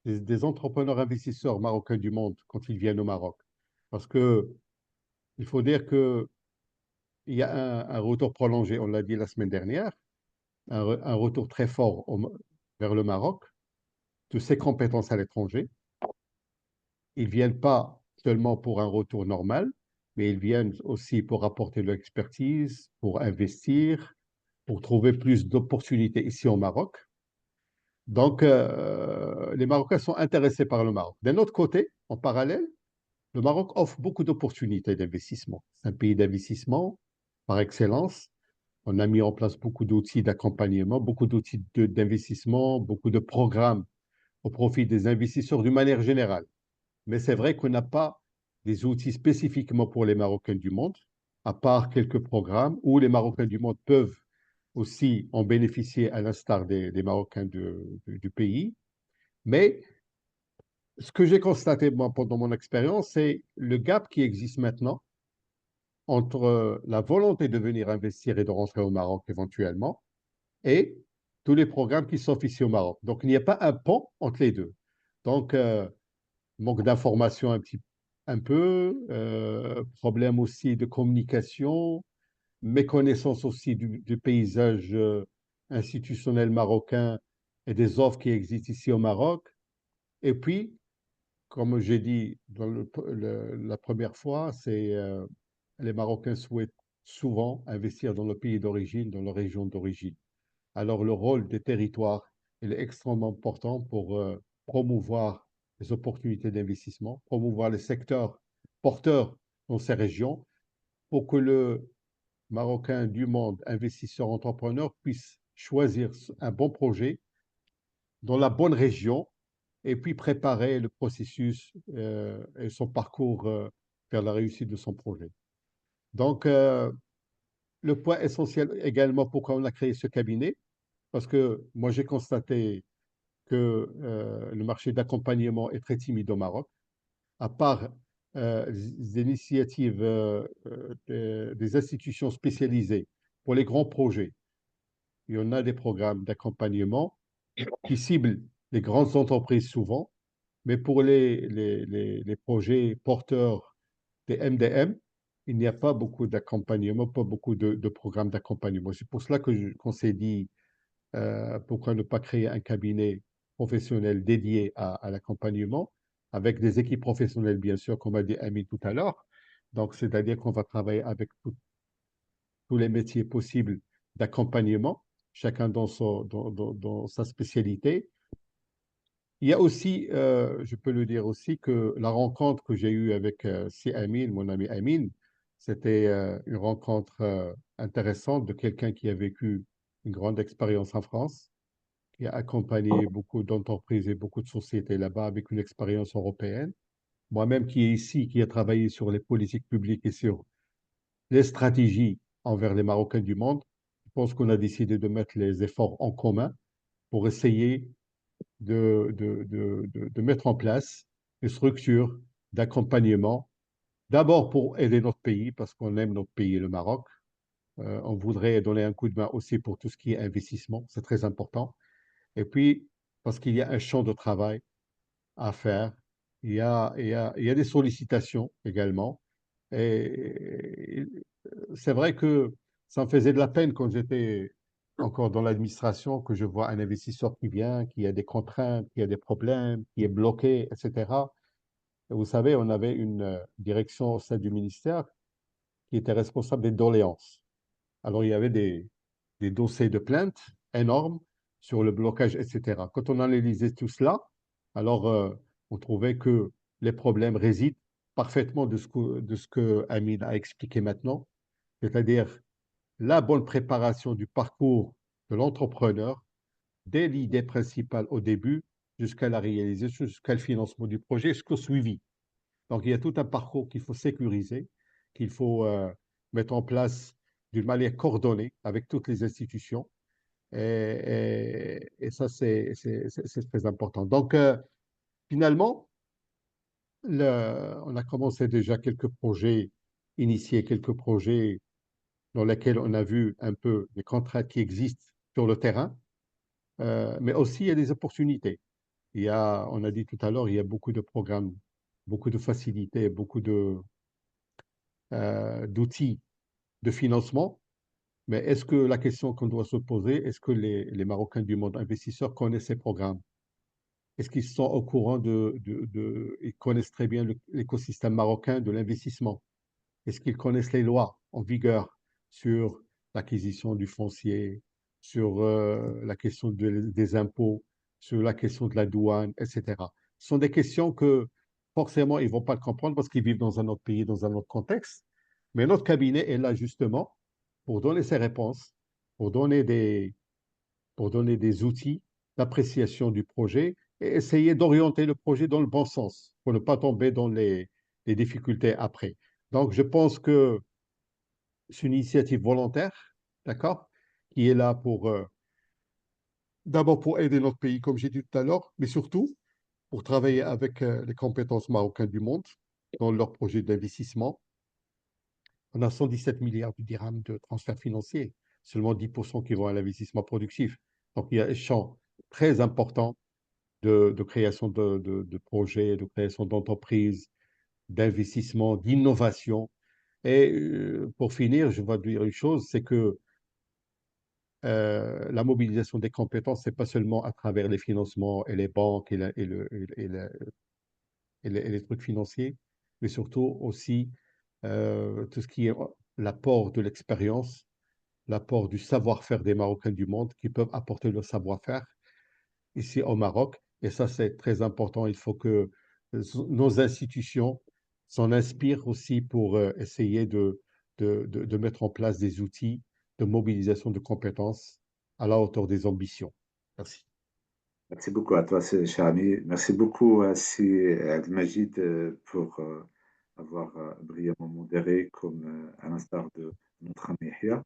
des entrepreneurs investisseurs marocains du monde quand ils viennent au Maroc. Parce que il faut dire qu'il y a un retour prolongé, on l'a dit la semaine dernière, un retour très fort vers le Maroc de ses compétences à l'étranger. Ils ne viennent pas seulement pour un retour normal, mais ils viennent aussi pour apporter leur expertise, pour investir, pour trouver plus d'opportunités ici au Maroc. Donc, les Marocains sont intéressés par le Maroc. D'un autre côté, en parallèle, le Maroc offre beaucoup d'opportunités d'investissement. C'est un pays d'investissement par excellence. On a mis en place beaucoup d'outils d'accompagnement, beaucoup d'outils d'investissement, beaucoup de programmes au profit des investisseurs d'une manière générale. Mais c'est vrai qu'on n'a pas des outils spécifiquement pour les Marocains du monde, à part quelques programmes où les Marocains du monde peuvent aussi en bénéficier à l'instar des Marocains du pays. Mais ce que j'ai constaté moi, pendant mon expérience, c'est le gap qui existe maintenant entre la volonté de venir investir et de rentrer au Maroc éventuellement et tous les programmes qui s'offrent ici au Maroc. Donc, il n'y a pas un pont entre les deux. Donc, manque d'information un peu, problème aussi de communication, méconnaissance aussi du paysage institutionnel marocain et des offres qui existent ici au Maroc. Et puis, comme j'ai dit la première fois, c'est les Marocains souhaitent souvent investir dans le pays d'origine, dans leur région d'origine. Alors le rôle des territoires il est extrêmement important pour promouvoir les opportunités d'investissement, promouvoir les secteurs porteurs dans ces régions pour que le Marocain du monde, investisseur, entrepreneur, puisse choisir un bon projet dans la bonne région et puis préparer le processus et son parcours vers la réussite de son projet. Donc, le point essentiel également pourquoi on a créé ce cabinet, parce que moi j'ai constaté que le marché d'accompagnement est très timide au Maroc, à part des initiatives des institutions spécialisées pour les grands projets. Il y en a des programmes d'accompagnement qui ciblent les grandes entreprises souvent, mais pour les projets porteurs des MDM, il n'y a pas beaucoup d'accompagnement, pas beaucoup de programmes d'accompagnement. C'est pour cela qu'on s'est dit, pourquoi ne pas créer un cabinet professionnel dédié à l'accompagnement, avec des équipes professionnelles, bien sûr, comme a dit Ami tout à l'heure. Donc, c'est-à-dire qu'on va travailler avec tous les métiers possibles d'accompagnement, chacun dans sa spécialité. Il y a aussi, je peux le dire aussi, que la rencontre que j'ai eue avec si Amin, mon ami Amin, c'était une rencontre intéressante de quelqu'un qui a vécu une grande expérience en France, qui a accompagné beaucoup d'entreprises et beaucoup de sociétés là-bas avec une expérience européenne. Moi-même qui est ici, qui a travaillé sur les politiques publiques et sur les stratégies envers les Marocains du monde, je pense qu'on a décidé de mettre les efforts en commun pour essayer de mettre en place une structure d'accompagnement, d'abord pour aider notre pays, parce qu'on aime notre pays, le Maroc. On voudrait donner un coup de main aussi pour tout ce qui est investissement, c'est très important. Et puis, parce qu'il y a un champ de travail à faire, il y a des sollicitations également. Et c'est vrai que ça me faisait de la peine quand j'étais encore dans l'administration, que je vois un investisseur qui vient, qui a des contraintes, qui a des problèmes, qui est bloqué, etc. Et vous savez, on avait une direction au sein du ministère qui était responsable des doléances. Alors, il y avait des dossiers de plaintes énormes sur le blocage, etc. Quand on analysait tout cela, alors on trouvait que les problèmes résident parfaitement de ce que Amine a expliqué maintenant, c'est-à-dire la bonne préparation du parcours de l'entrepreneur dès l'idée principale au début jusqu'à la réalisation, jusqu'à le financement du projet, jusqu'au suivi. Donc, il y a tout un parcours qu'il faut sécuriser, qu'il faut mettre en place d'une manière coordonnée avec toutes les institutions. Et ça, c'est très important. Donc, finalement, on a commencé déjà quelques projets, initié quelques projets dans lesquels on a vu un peu les contraintes qui existent sur le terrain, mais aussi il y a des opportunités. On a dit tout à l'heure, il y a beaucoup de programmes, beaucoup de facilités, beaucoup d'outils de financement. Mais est-ce que la question qu'on doit se poser, est-ce que les Marocains du monde investisseurs connaissent ces programmes? Est-ce qu'ils sont au courant ils connaissent très bien l'écosystème marocain de l'investissement? Est-ce qu'ils connaissent les lois en vigueur sur l'acquisition du foncier, sur la question des impôts, sur la question de la douane, etc. Ce sont des questions que forcément ils ne vont pas comprendre parce qu'ils vivent dans un autre pays, dans un autre contexte. Mais notre cabinet est là justement pour donner ces réponses, pour donner des outils d'appréciation du projet et essayer d'orienter le projet dans le bon sens pour ne pas tomber dans les difficultés après. Donc, je pense que c'est une initiative volontaire, d'accord, qui est là d'abord pour aider notre pays, comme j'ai dit tout à l'heure, mais surtout pour travailler avec les compétences marocaines du monde dans leurs projets d'investissement. On a 117 milliards de dirhams de transferts financiers, seulement 10% qui vont à l'investissement productif. Donc, il y a un champ très important de création de projets, de création d'entreprises, d'investissement, d'innovation. Et pour finir, je vais dire une chose, c'est que la mobilisation des compétences, ce n'est pas seulement à travers les financements et les banques et les trucs financiers, mais surtout aussi tout ce qui est l'apport de l'expérience, l'apport du savoir-faire des Marocains du monde qui peuvent apporter leur savoir-faire ici au Maroc. Et ça, c'est très important. Il faut que nos institutions s'en inspirent aussi pour essayer de mettre en place des outils de mobilisation de compétences à la hauteur des ambitions. Merci. Merci beaucoup à toi, cher ami. Merci beaucoup à Majid pour avoir brillamment modéré, comme à l'instar de notre ami Yahya.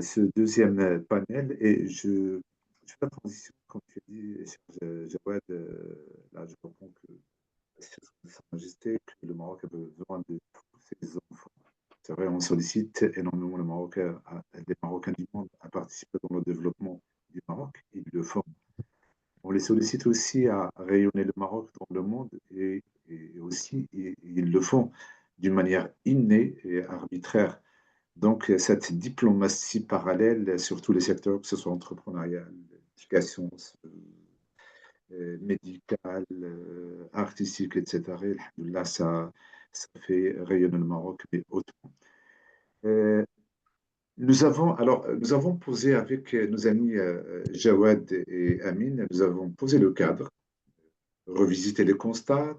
Ce deuxième panel, et je fais la transition, comme tu as dit, cher Jawad, là je comprends que Sa Majesté, que le Maroc a besoin de tous ses enfants. C'est vrai, on sollicite énormément les Marocains du monde à participer dans le développement du Maroc, ils le font. On les sollicite aussi à rayonner le Maroc dans le monde et aussi ils le font d'une manière innée et arbitraire. Donc cette diplomatie parallèle sur tous les secteurs, que ce soit entrepreneurial, éducation, médicale, artistique, etc. Là, ça fait rayonner le Maroc, mais autrement. Nous avons posé avec nos amis Jawad et Amin, nous avons posé le cadre, revisité les constats,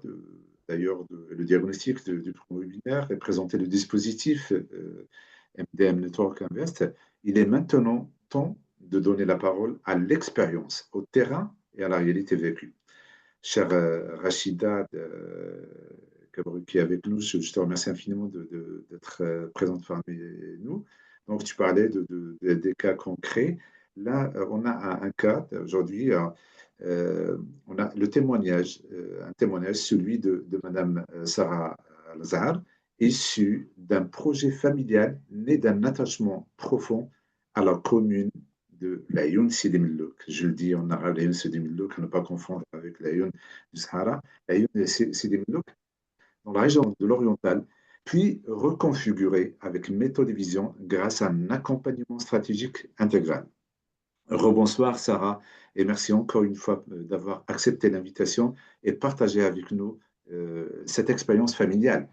d'ailleurs le diagnostic du premier webinaire et présenté le dispositif MDM Network Invest. Il est maintenant temps de donner la parole à l'expérience, au terrain et à la réalité vécue. Chère Rachida, qui est avec nous, je te remercie infiniment d'être présente parmi nous. Donc, tu parlais des cas concrets. Là, on a un cas aujourd'hui, on a le témoignage, un témoignage, celui de Madame Sarah Al-Zahar, issu d'un projet familial né d'un attachement profond à la commune de l'Ayoun Sidi Mellouk. Je le dis en arabe, l'Ayoun Sidi Mellouk, à ne pas confondre avec l'Ayoun du Sahara. L'Ayoun Sidi Mellouk, dans la région de l'Oriental, puis reconfiguré avec méthode et vision grâce à un accompagnement stratégique intégral. Rebonsoir Sarah, et merci encore une fois d'avoir accepté l'invitation et partagé avec nous cette expérience familiale.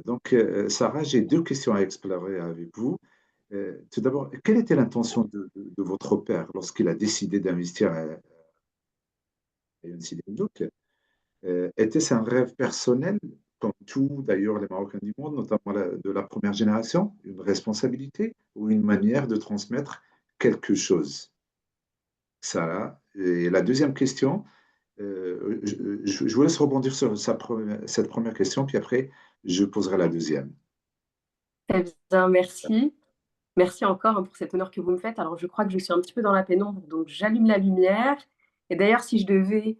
Donc Sarah, j'ai deux questions à explorer avec vous. Tout d'abord, quelle était l'intention de votre père lorsqu'il a décidé d'investir à Younsi Demdouk? Était-ce un rêve personnel, comme tous d'ailleurs les Marocains du monde, notamment de la première génération, une responsabilité ou une manière de transmettre quelque chose? Sarah. Et la deuxième question, je vous laisse rebondir sur cette première question, puis après, je poserai la deuxième. Très bien, merci. Merci encore pour cet honneur que vous me faites. Alors, je crois que je suis un petit peu dans la pénombre, donc j'allume la lumière. Et d'ailleurs, si je devais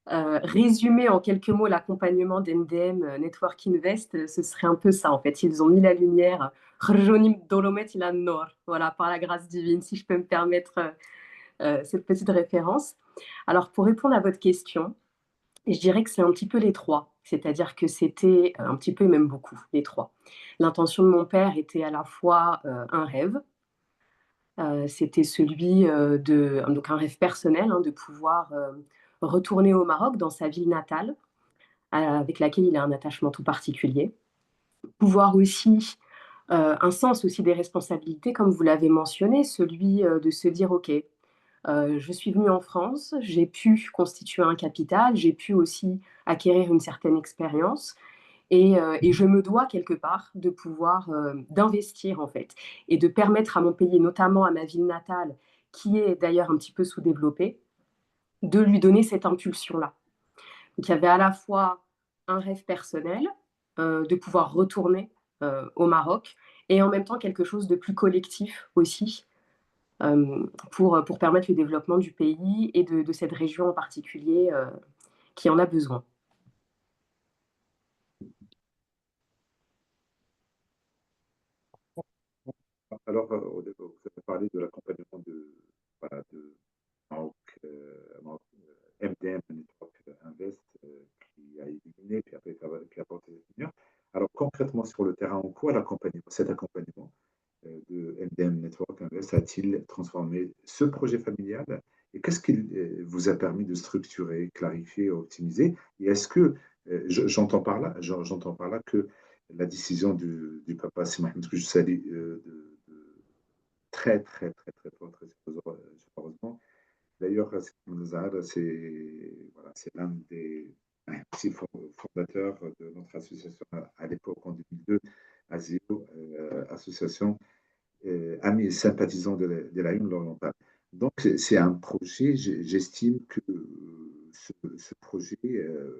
résumer en quelques mots l'accompagnement d'MDM Network Invest, ce serait un peu ça, en fait. Ils ont mis la lumière, voilà, par la grâce divine, si je peux me permettre cette petite référence. Alors, pour répondre à votre question, je dirais que c'est un petit peu les trois, c'est-à-dire que c'était un petit peu, même beaucoup, les trois. L'intention de mon père était à la fois un rêve, c'était celui donc un rêve personnel, hein, de pouvoir retourner au Maroc, dans sa ville natale, avec laquelle il a un attachement tout particulier. Pouvoir aussi, un sens aussi des responsabilités, comme vous l'avez mentionné, celui de se dire, OK, je suis venue en France, j'ai pu constituer un capital, j'ai pu aussi acquérir une certaine expérience et je me dois quelque part de pouvoir d'investir en fait et de permettre à mon pays, notamment à ma ville natale, qui est d'ailleurs un petit peu sous-développée, de lui donner cette impulsion-là. Donc il y avait à la fois un rêve personnel de pouvoir retourner au Maroc et en même temps quelque chose de plus collectif aussi, pour permettre le développement du pays et de cette région en particulier qui en a besoin. Alors, vous avez parlé de l'accompagnement de Maroc, MDM Network Invest, qui a éliminé, puis après qui a porté les lumières. Alors, concrètement, sur le terrain, en quoi cet accompagnement de MDM Network Invest a-t-il transformé ce projet familial et qu'est-ce qu'il vous a permis de structurer, clarifier, optimiser? Et est-ce que, j'entends par là que la décision du papa, c'est Mohamed que je salue, très, très, très, très fort, très heureusement. D'ailleurs, c'est l'un des fondateurs de notre association à l'époque, en 2002, ASIO, association amis et sympathisants de la Une L'Orientale. Donc, c'est un projet, j'estime que ce projet,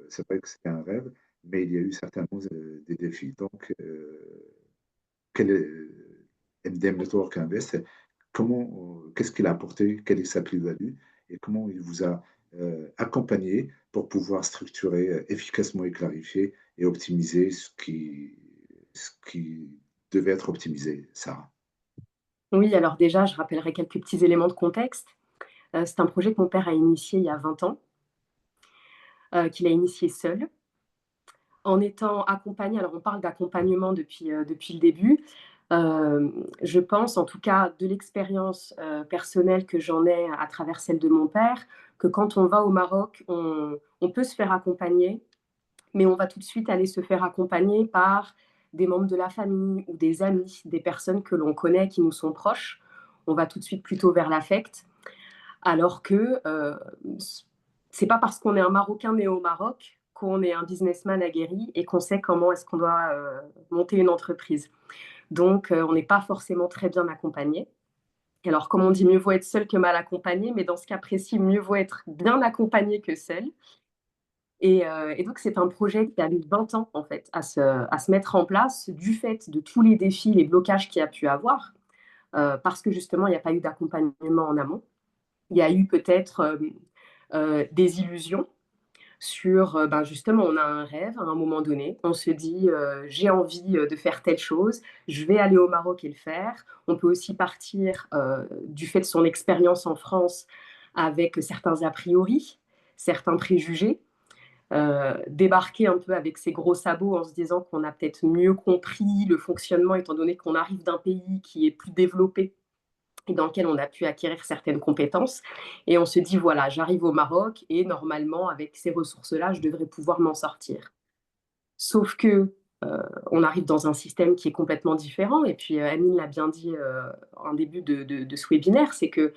c'est vrai que c'était un rêve, mais il y a eu certainement des défis. Donc, quel est MDM Network Invest? Qu'est-ce qu'il a apporté? Quelle est sa plus-value? Et comment il vous a accompagné pour pouvoir structurer efficacement et clarifier et optimiser ce qui devait être optimisé, Sarah? Oui, alors déjà, je rappellerai quelques petits éléments de contexte. C'est un projet que mon père a initié il y a 20 ans, qu'il a initié seul, en étant accompagné. Alors, on parle d'accompagnement depuis le début. Je pense, en tout cas, de l'expérience personnelle que j'en ai à travers celle de mon père, que quand on va au Maroc, on peut se faire accompagner, mais on va tout de suite aller se faire accompagner par des membres de la famille ou des amis, des personnes que l'on connaît, qui nous sont proches. On va tout de suite plutôt vers l'affect, alors que c'est pas parce qu'on est un Marocain né au Maroc qu'on est un businessman aguerri et qu'on sait comment est-ce qu'on doit monter une entreprise. Donc, on n'est pas forcément très bien accompagné. Et alors, comme on dit, mieux vaut être seul que mal accompagné, mais dans ce cas précis, mieux vaut être bien accompagné que seul. Et donc, c'est un projet qui a mis 20 ans, en fait, à se mettre en place du fait de tous les défis, les blocages qu'il y a pu avoir, parce que justement, il n'y a pas eu d'accompagnement en amont. Il y a eu peut-être des illusions sur, justement, on a un rêve à un moment donné, on se dit, j'ai envie de faire telle chose, je vais aller au Maroc et le faire. On peut aussi partir du fait de son expérience en France avec certains a priori, certains préjugés, débarquer un peu avec ses gros sabots en se disant qu'on a peut-être mieux compris le fonctionnement étant donné qu'on arrive d'un pays qui est plus développé et dans lequel on a pu acquérir certaines compétences. Et on se dit, voilà, j'arrive au Maroc et normalement, avec ces ressources-là, je devrais pouvoir m'en sortir. Sauf que on arrive dans un système qui est complètement différent. Et puis, Amine l'a bien dit en début de ce webinaire, c'est que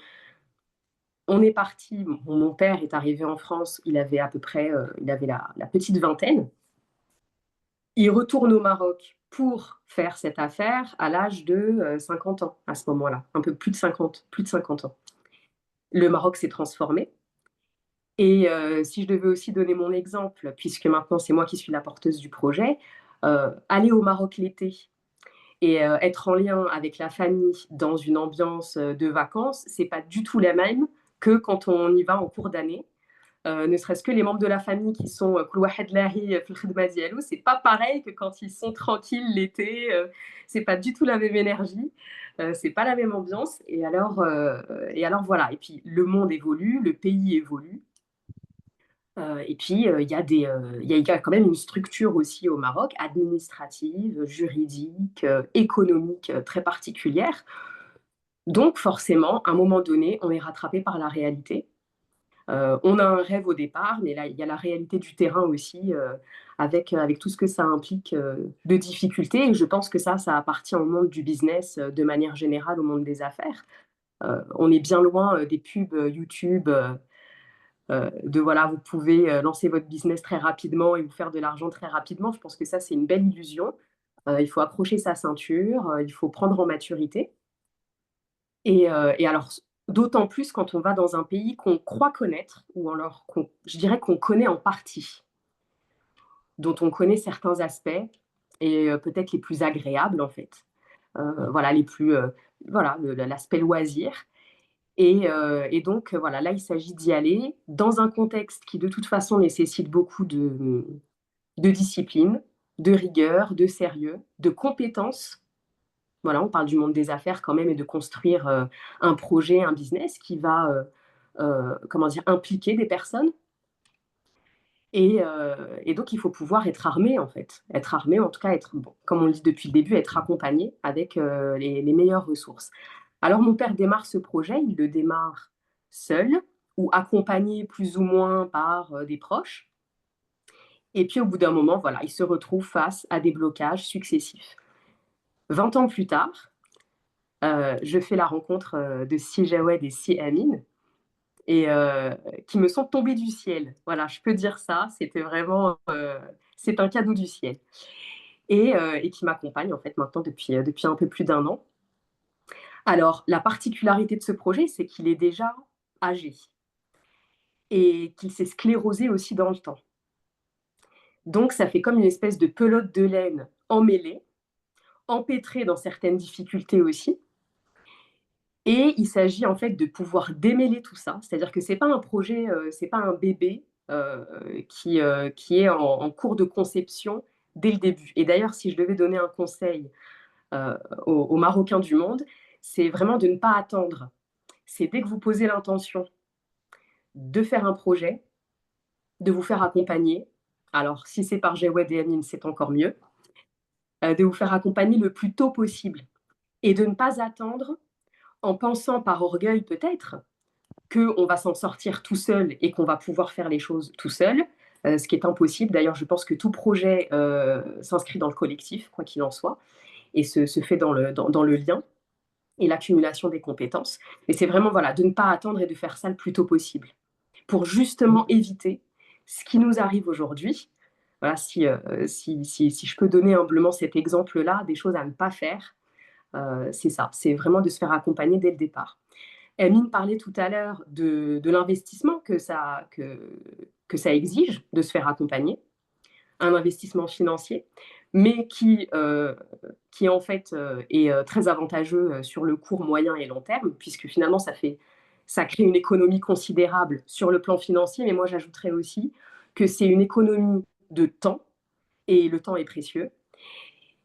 on est parti, mon père est arrivé en France, il avait à peu près il avait la petite vingtaine. Il retourne au Maroc pour faire cette affaire à l'âge de 50 ans, à ce moment-là, un peu plus de 50 ans. Le Maroc s'est transformé. Et si je devais aussi donner mon exemple, puisque maintenant c'est moi qui suis la porteuse du projet, aller au Maroc l'été et être en lien avec la famille dans une ambiance de vacances, c'est pas du tout la même que quand on y va en cours d'année. Ne serait-ce que les membres de la famille qui sont كل واحد لاهي في الخدمة ديالو, c'est pas pareil que quand ils sont tranquilles l'été, c'est pas du tout la même énergie, c'est pas la même ambiance. Et alors voilà. Et puis le monde évolue, le pays évolue. Et puis il y a quand même une structure aussi au Maroc, administrative, juridique, économique très particulière. Donc forcément, à un moment donné, on est rattrapé par la réalité. On a un rêve au départ, mais là, il y a la réalité du terrain aussi, avec tout ce que ça implique de difficultés. Et je pense que ça appartient au monde du business de manière générale, au monde des affaires. On est bien loin des pubs YouTube, de voilà, vous pouvez lancer votre business très rapidement et vous faire de l'argent très rapidement. Je pense que ça, c'est une belle illusion. Il faut accrocher sa ceinture, il faut prendre en maturité. Et alors, d'autant plus quand on va dans un pays qu'on croit connaître, ou alors je dirais qu'on connaît en partie, dont on connaît certains aspects, et peut-être les plus agréables en fait. Voilà, l'aspect loisir. Et donc, voilà, là, il s'agit d'y aller dans un contexte qui, de toute façon, nécessite beaucoup de discipline, de rigueur, de sérieux, de compétences. Voilà, on parle du monde des affaires quand même et de construire un projet, un business qui va impliquer des personnes. Et donc, il faut pouvoir être armé, en fait. Être armé, en tout cas, comme on le dit depuis le début, être accompagné avec les meilleures ressources. Alors, mon père démarre ce projet, il le démarre seul ou accompagné plus ou moins par des proches. Et puis, au bout d'un moment, voilà, il se retrouve face à des blocages successifs. 20 ans plus tard, je fais la rencontre de Si Jawed et Si Amine, et qui me sont tombés du ciel. Voilà, je peux dire ça, c'était vraiment... c'est un cadeau du ciel. Et qui m'accompagne, en fait, maintenant depuis un peu plus d'1 an. Alors, la particularité de ce projet, c'est qu'il est déjà âgé et qu'il s'est sclérosé aussi dans le temps. Donc, ça fait comme une espèce de pelote de laine emmêlée, empêtrée dans certaines difficultés aussi. Et il s'agit en fait de pouvoir démêler tout ça. C'est-à-dire que ce n'est pas un projet, ce n'est pas un bébé qui est en cours de conception dès le début. Et d'ailleurs, si je devais donner un conseil aux Marocains du monde, c'est vraiment de ne pas attendre. C'est dès que vous posez l'intention de faire un projet, de vous faire accompagner. Alors, si c'est par Jawed et Amine, c'est encore mieux. De vous faire accompagner le plus tôt possible. Et de ne pas attendre en pensant par orgueil peut-être qu'on va s'en sortir tout seul et qu'on va pouvoir faire les choses tout seul, ce qui est impossible. D'ailleurs, je pense que tout projet s'inscrit dans le collectif, quoi qu'il en soit, et se fait dans le lien et l'accumulation des compétences. Mais c'est vraiment voilà, de ne pas attendre et de faire ça le plus tôt possible, pour justement éviter ce qui nous arrive aujourd'hui. Voilà, si je peux donner humblement cet exemple-là, des choses à ne pas faire. c'est ça, c'est vraiment de se faire accompagner dès le départ. Amine parlait tout à l'heure de l'investissement que ça exige de se faire accompagner, un investissement financier, mais qui en fait est très avantageux sur le court, moyen et long terme, puisque finalement ça crée une économie considérable sur le plan financier, mais moi j'ajouterais aussi que c'est une économie de temps, et le temps est précieux,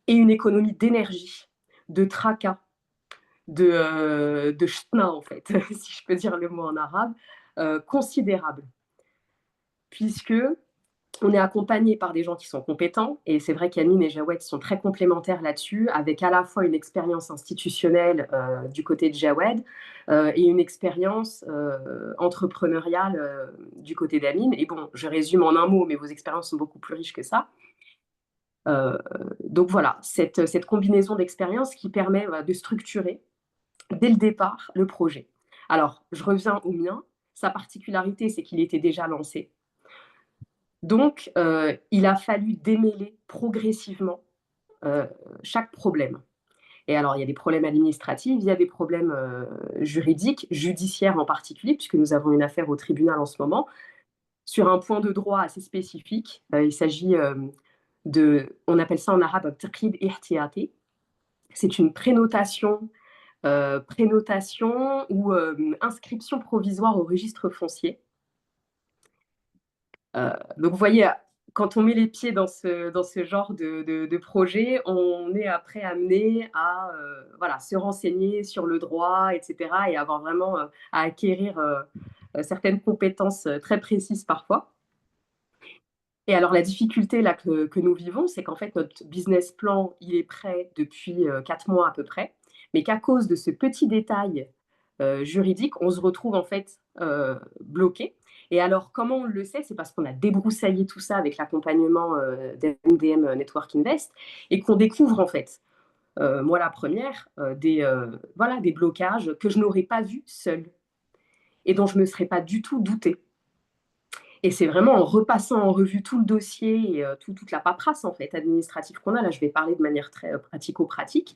et une économie d'énergie, de tracas, de ch'tna en fait, si je peux dire le mot en arabe, considérable, puisque on est accompagné par des gens qui sont compétents, et c'est vrai qu'Amine et Jawed sont très complémentaires là-dessus, avec à la fois une expérience institutionnelle du côté de Jawed et une expérience entrepreneuriale du côté d'Amine. Et bon, je résume en un mot, mais vos expériences sont beaucoup plus riches que ça. Donc voilà, cette combinaison d'expériences qui permet de structurer dès le départ le projet. Alors, je reviens au mien. Sa particularité, c'est qu'il était déjà lancé. Donc, il a fallu démêler progressivement chaque problème. Et alors, il y a des problèmes administratifs, il y a des problèmes juridiques, judiciaires en particulier, puisque nous avons une affaire au tribunal en ce moment, sur un point de droit assez spécifique. Il s'agit on appelle ça en arabe taqid ihtiyati. C'est une prénotation ou inscription provisoire au registre foncier. Donc vous voyez, quand on met les pieds dans ce genre de projet, on est après amené à se renseigner sur le droit, etc. et avoir vraiment à acquérir certaines compétences très précises parfois. Et alors la difficulté là que nous vivons, c'est qu'en fait notre business plan, il est prêt depuis 4 mois à peu près, mais qu'à cause de ce petit détail juridique, on se retrouve en fait bloqué. Et alors, comment on le sait? C'est parce qu'on a débroussaillé tout ça avec l'accompagnement d'MDM Network Invest et qu'on découvre en fait, moi la première, des blocages que je n'aurais pas vus seul et dont je ne me serais pas du tout douté. Et c'est vraiment en repassant en revue tout le dossier et toute la paperasse en fait administrative qu'on a, là je vais parler de manière très pratico-pratique,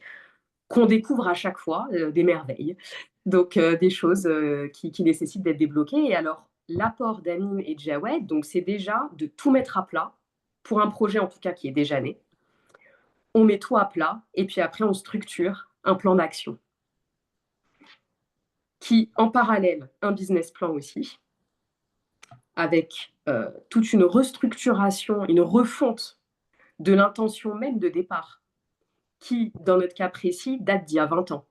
qu'on découvre à chaque fois des merveilles. Donc des choses qui nécessitent d'être débloquées. Et alors, l'apport d'Amine et de Jawed, donc c'est déjà de tout mettre à plat, pour un projet en tout cas qui est déjà né. On met tout à plat et puis après on structure un plan d'action qui, en parallèle, un business plan aussi, avec toute une restructuration, une refonte de l'intention même de départ, qui, dans notre cas précis, date d'il y a 20 ans.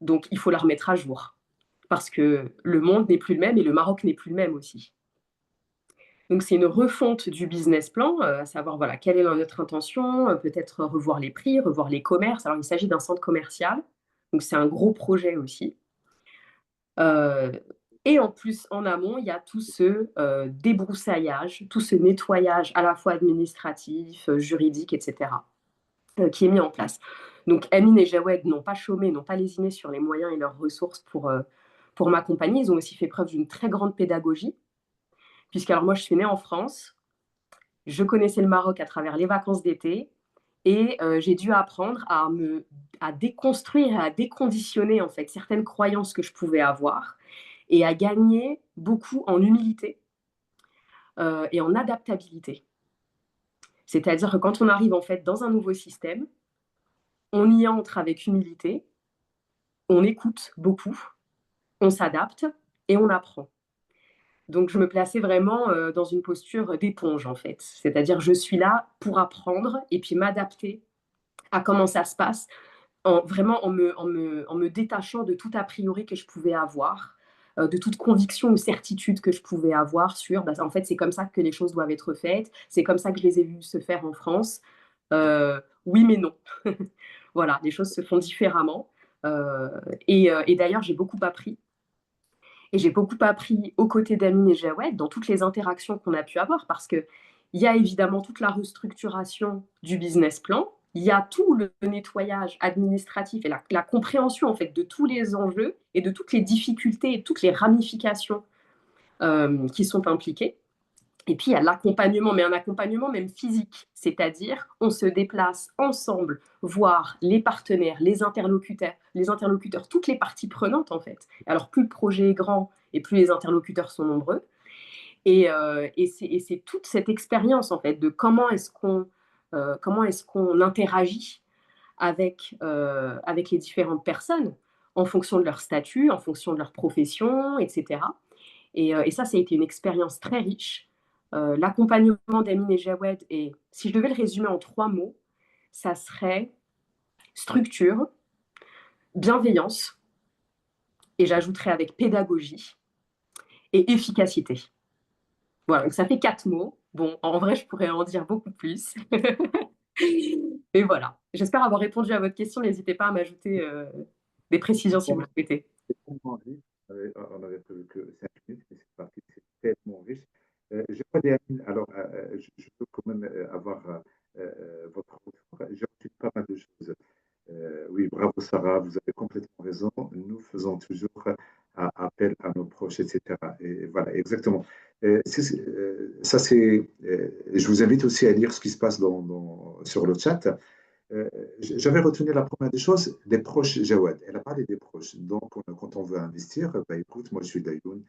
Donc, il faut la remettre à jour, parce que le monde n'est plus le même et le Maroc n'est plus le même aussi. Donc, c'est une refonte du business plan, à savoir voilà, quelle est notre intention, peut-être revoir les prix, revoir les commerces. Alors, il s'agit d'un centre commercial, donc c'est un gros projet aussi. Et en plus, en amont, il y a tout ce débroussaillage, tout ce nettoyage à la fois administratif, juridique, etc., qui est mis en place. Donc, Amine et Jawed n'ont pas chômé, n'ont pas lésiné sur les moyens et leurs ressources pour m'accompagner. Ils ont aussi fait preuve d'une très grande pédagogie, puisque alors moi, je suis née en France, je connaissais le Maroc à travers les vacances d'été, et j'ai dû apprendre à déconstruire, à déconditionner en fait certaines croyances que je pouvais avoir, et à gagner beaucoup en humilité et en adaptabilité. C'est-à-dire que quand on arrive en fait dans un nouveau système, on y entre avec humilité, on écoute beaucoup, on s'adapte et on apprend. Donc je me plaçais vraiment dans une posture d'éponge en fait. C'est-à-dire je suis là pour apprendre et puis m'adapter à comment ça se passe, vraiment en me détachant de tout a priori que je pouvais avoir, de toute conviction ou certitude que je pouvais avoir sur, en fait, c'est comme ça que les choses doivent être faites, c'est comme ça que je les ai vues se faire en France. Oui, mais non. Voilà, les choses se font différemment. Et d'ailleurs, j'ai beaucoup appris. Et j'ai beaucoup appris aux côtés d'Amine et Jawed dans toutes les interactions qu'on a pu avoir, parce qu'il y a évidemment toute la restructuration du business plan, il y a tout le nettoyage administratif et la compréhension en fait de tous les enjeux et de toutes les difficultés et toutes les ramifications qui sont impliquées. Et puis, il y a l'accompagnement, mais un accompagnement même physique, c'est-à-dire on se déplace ensemble, voir les partenaires, les interlocuteurs, toutes les parties prenantes en fait. Alors, plus le projet est grand et plus les interlocuteurs sont nombreux. Et c'est toute cette expérience en fait de comment est-ce qu'on interagit avec les différentes personnes en fonction de leur statut, en fonction de leur profession, etc. Et ça a été une expérience très riche. L'accompagnement d'Amine et Jawed, et si je devais le résumer en 3 mots, ça serait structure, bienveillance, et j'ajouterais avec pédagogie et efficacité. Voilà, donc ça fait 4 mots. Bon, en vrai, je pourrais en dire beaucoup plus. Mais voilà, j'espère avoir répondu à votre question. N'hésitez pas à m'ajouter des précisions si vous le souhaitez. C'est tellement riche. On avait prévu que 5 minutes, mais c'est parti, c'est tellement riche. Je vois des Amine, alors je peux quand même avoir votre retour. J'ai entendu pas mal de choses. Oui, bravo Sarah, vous avez complètement raison. Nous faisons toujours appel à nos proches, etc. Et voilà, exactement. Ça, c'est. Je vous invite aussi à lire ce qui se passe sur le chat. J'avais retenu la première des choses, les proches Jawad. Elle a parlé des proches. Donc, quand on veut investir, bah, écoute, moi je suis Dayoun,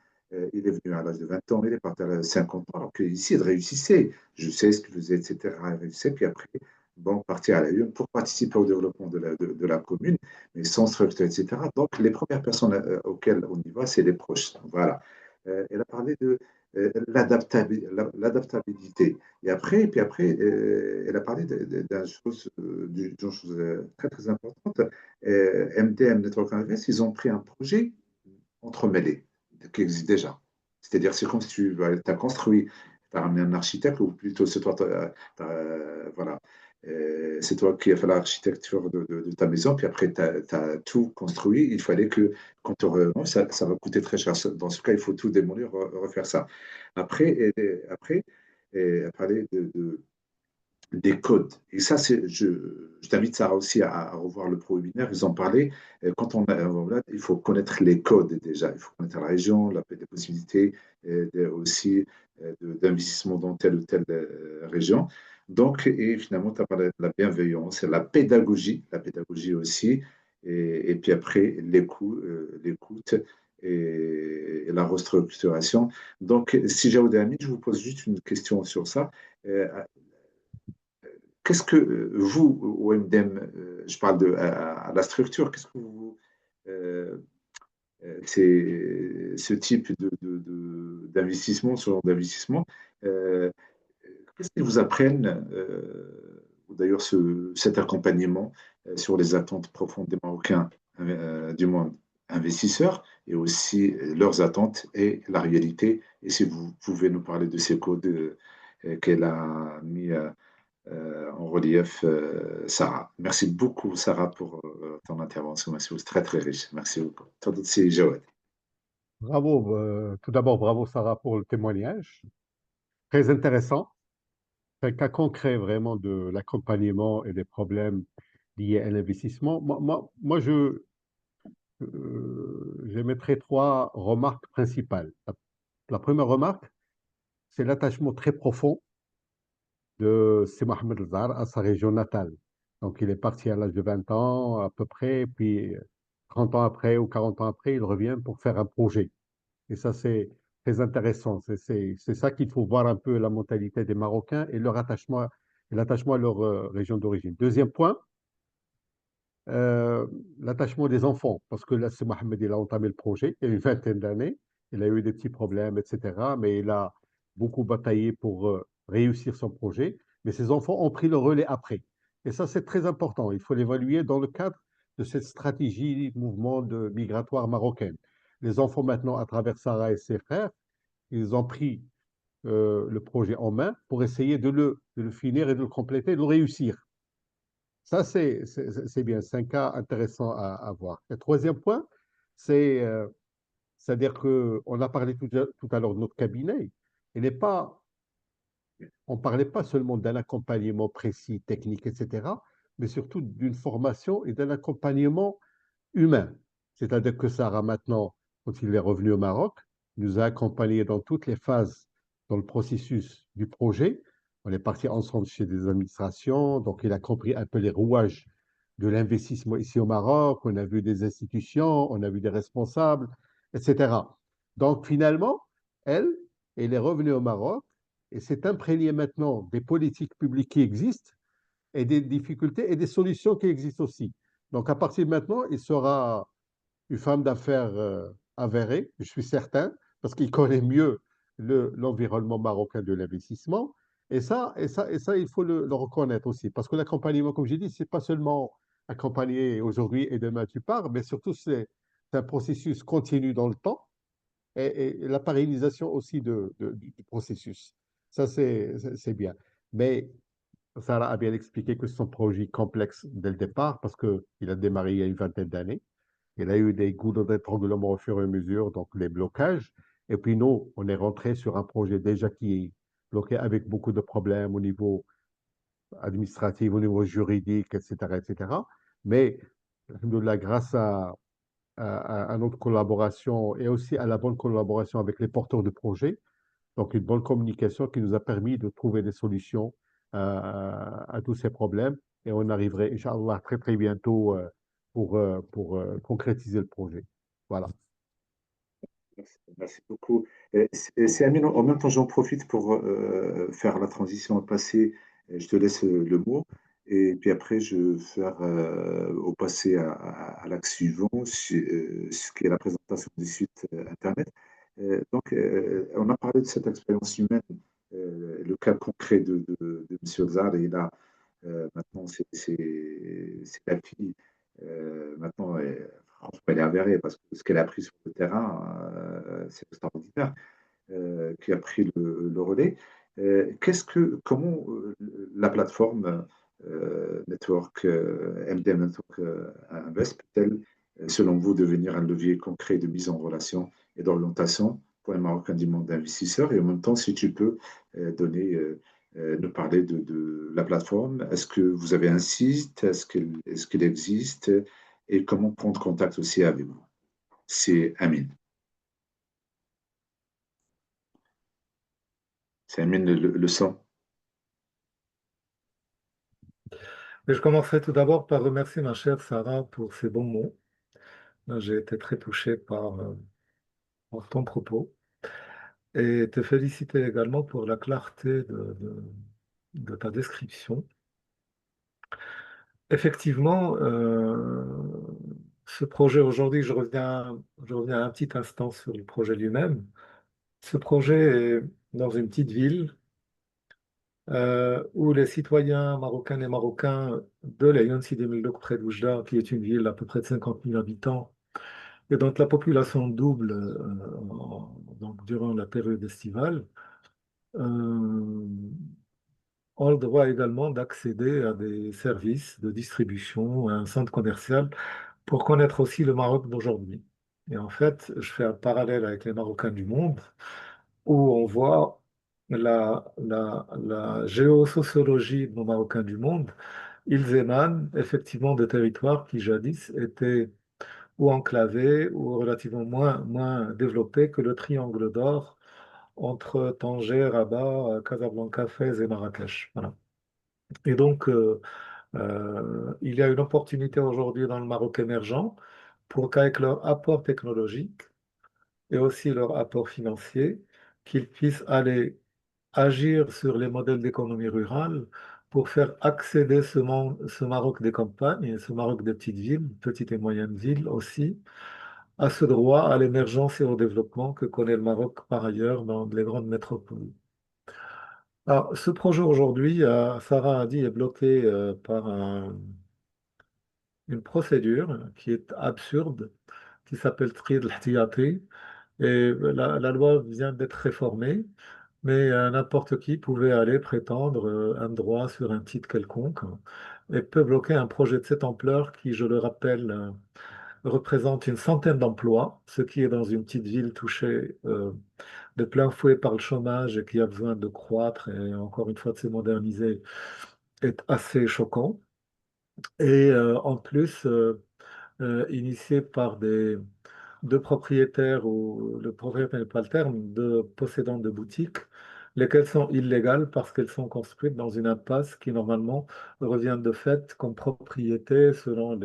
il est venu à l'âge de 20 ans, il est parti à 50 ans, alors qu'ici, il réussissait. Je sais ce qu'il faisait, etc. Il réussissait, puis après, bon, partir à la Lune pour participer au développement de la commune, mais sans structure, etc. Donc, les premières personnes auxquelles on y va, c'est les proches. Voilà. Elle a parlé de l'adaptabilité. Puis après, elle a parlé d'une chose très, très importante. MDM Network Invest, ils ont pris un projet entremêlé qui existe déjà. C'est-à-dire, c'est comme si tu as construit, tu as ramené un architecte, ou plutôt c'est toi, voilà, c'est toi qui as fait l'architecture de ta maison, puis après, tu as tout construit. Il fallait que, quand tu remontes, ça va coûter très cher. Dans ce cas, il faut tout démolir, refaire ça. Après elle parlait des codes. Et ça, je t'invite, Sarah, aussi à revoir le pro-webinaire. Ils en parlaient. Quand il faut connaître les codes déjà. Il faut connaître la région, les possibilités aussi d'investissement dans telle ou telle région. Donc, et finalement, tu as parlé de la bienveillance, la pédagogie aussi. Et puis après, l'écoute et la restructuration. Donc, si j'ai Ami, je vous pose juste une question sur ça. Qu'est-ce que vous, au MDM, je parle à la structure, qu'est-ce que vous, euh, ce type d'investissement, ce genre d'investissement, euh, qu'est-ce qu'ils vous apprennent, ou d'ailleurs cet accompagnement sur les attentes profondes des Marocains, du monde investisseurs, et aussi leurs attentes et la réalité, et si vous pouvez nous parler de ces codes qu'elle a mis en relief, Sarah. Merci beaucoup, Sarah, pour ton intervention. Merci, c'est très, très riche. Merci beaucoup. C'est Joël. Bravo, tout d'abord, bravo Sarah pour le témoignage. Très intéressant. C'est un cas concret vraiment de l'accompagnement et des problèmes liés à l'investissement. J'émettrai 3 remarques principales. La première remarque, c'est l'attachement très profond de C. Mohamed Zahar à sa région natale. Donc, il est parti à l'âge de 20 ans à peu près, puis 30 ans après ou 40 ans après, il revient pour faire un projet. Et ça, c'est très intéressant. C'est ça qu'il faut voir un peu la mentalité des Marocains et leur attachement, et l'attachement à leur région d'origine. Deuxième point, euh, l'attachement des enfants, parce que là, c'est Mohamed, il a entamé le projet, il y a une vingtaine d'années, il a eu des petits problèmes, etc., mais il a beaucoup bataillé pour réussir son projet, mais ses enfants ont pris le relais après. Et ça, c'est très important. Il faut l'évaluer dans le cadre de cette stratégie mouvement migratoire marocaine. Les enfants, maintenant, à travers Sarah et ses frères, ils ont pris le projet en main pour essayer de le finir et de le compléter, de le réussir. Ça, c'est bien. C'est un cas intéressant à voir. Le troisième point, c'est, c'est-à-dire qu'on a parlé tout à l'heure de notre cabinet. On ne parlait pas seulement d'un accompagnement précis, technique, etc., mais surtout d'une formation et d'un accompagnement humain. C'est-à-dire que Sarah, maintenant, quand il est revenu au Maroc, nous a accompagnés dans toutes les phases dans le processus du projet. On est parti ensemble chez des administrations, donc il a compris un peu les rouages de l'investissement ici au Maroc. On a vu des institutions, on a vu des responsables, etc. Donc finalement, elle, elle est revenue au Maroc et s'est imprégnée maintenant des politiques publiques qui existent et des difficultés et des solutions qui existent aussi. Donc à partir de maintenant, il sera une femme d'affaires avérée, je suis certain, parce qu'il connaît mieux l'environnement marocain de l'investissement. Et ça, il faut le reconnaître aussi. Parce que l'accompagnement, comme j'ai dit, c'est pas seulement accompagner aujourd'hui et demain tu pars, mais surtout c'est un processus continu dans le temps et la pérennisation aussi du processus. Ça, c'est bien. Mais Sarah a bien expliqué que c'est un projet complexe dès le départ parce qu'il a démarré il y a une vingtaine d'années. Il a eu des goûts d'étranglement au fur et à mesure, donc les blocages. Et puis nous, on est rentré sur un projet déjà qui est bloqué avec beaucoup de problèmes au niveau administratif, au niveau juridique, etc., etc. Mais alhamdoulilah, grâce à notre collaboration et aussi à la bonne collaboration avec les porteurs de projets, donc une bonne communication qui nous a permis de trouver des solutions à tous ces problèmes. Et on arriverait, Inch'Allah, très très bientôt pour concrétiser le projet. Voilà. Merci beaucoup. C'est Amine, en même temps, j'en profite pour faire la transition au passé. Je te laisse le mot. Et puis après, je vais faire au passé à l'axe suivant, ce qui est la présentation du site Internet. On a parlé de cette expérience humaine, le cas concret de M. Zar. Et là, maintenant, c'est la fille. Maintenant, franchement, elle est avérée parce que ce qu'elle a appris sur le terrain, c'est extraordinaire, qui a pris le relais. Comment la plateforme Network, MDM Network Invest peut-elle, selon vous, devenir un levier concret de mise en relation et d'orientation pour un Marocain du monde d'investisseurs? Et en même temps, si tu peux nous parler de la plateforme. Est-ce que vous avez un site? Est-ce qu'il existe? Et comment prendre contact aussi avec vous? C'est Amine. C'est Amine le son. Et je commencerai tout d'abord par remercier ma chère Sarah pour ses bons mots. J'ai été très touché par ton propos et te féliciter également pour la clarté de ta description. Effectivement, ce projet aujourd'hui, je reviens un petit instant sur le projet lui-même. Ce projet est dans une petite ville où les citoyens marocains et marocains de l'Aïn Sidi Mellouk près d'Oujda, qui est une ville à peu près de 50 000 habitants, et dont la population double donc durant la période estivale, euh, ont le droit également d'accéder à des services de distribution, à un centre commercial, pour connaître aussi le Maroc d'aujourd'hui. Et en fait, je fais un parallèle avec les Marocains du monde, où on voit la géosociologie de nos Marocains du monde. Ils émanent effectivement de territoires qui jadis étaient ou enclavés ou relativement moins développés que le triangle d'or entre Tanger, Rabat, Casablanca, Fès et Marrakech. Voilà. Et donc, il y a une opportunité aujourd'hui dans le Maroc émergent pour qu'avec leur apport technologique et aussi leur apport financier, qu'ils puissent aller agir sur les modèles d'économie rurale pour faire accéder ce Maroc des campagnes et ce Maroc des petites villes, petites et moyennes villes aussi, à ce droit à l'émergence et au développement que connaît le Maroc par ailleurs dans les grandes métropoles. Alors, ce projet aujourd'hui, Sarah a dit, est bloqué par une procédure qui est absurde, qui s'appelle Tri al-Ihtiyati. Et la loi vient d'être réformée, mais n'importe qui pouvait aller prétendre un droit sur un titre quelconque et peut bloquer un projet de cette ampleur qui, je le rappelle, représente une centaine d'emplois, ce qui est dans une petite ville touchée de plein fouet par le chômage et qui a besoin de croître et encore une fois de se moderniser, est assez choquant. Et en plus, initié par deux propriétaires, ou le propriétaire n'est pas le terme, de possédants de boutiques lesquelles sont illégales parce qu'elles sont construites dans une impasse qui normalement revient de fait comme propriété selon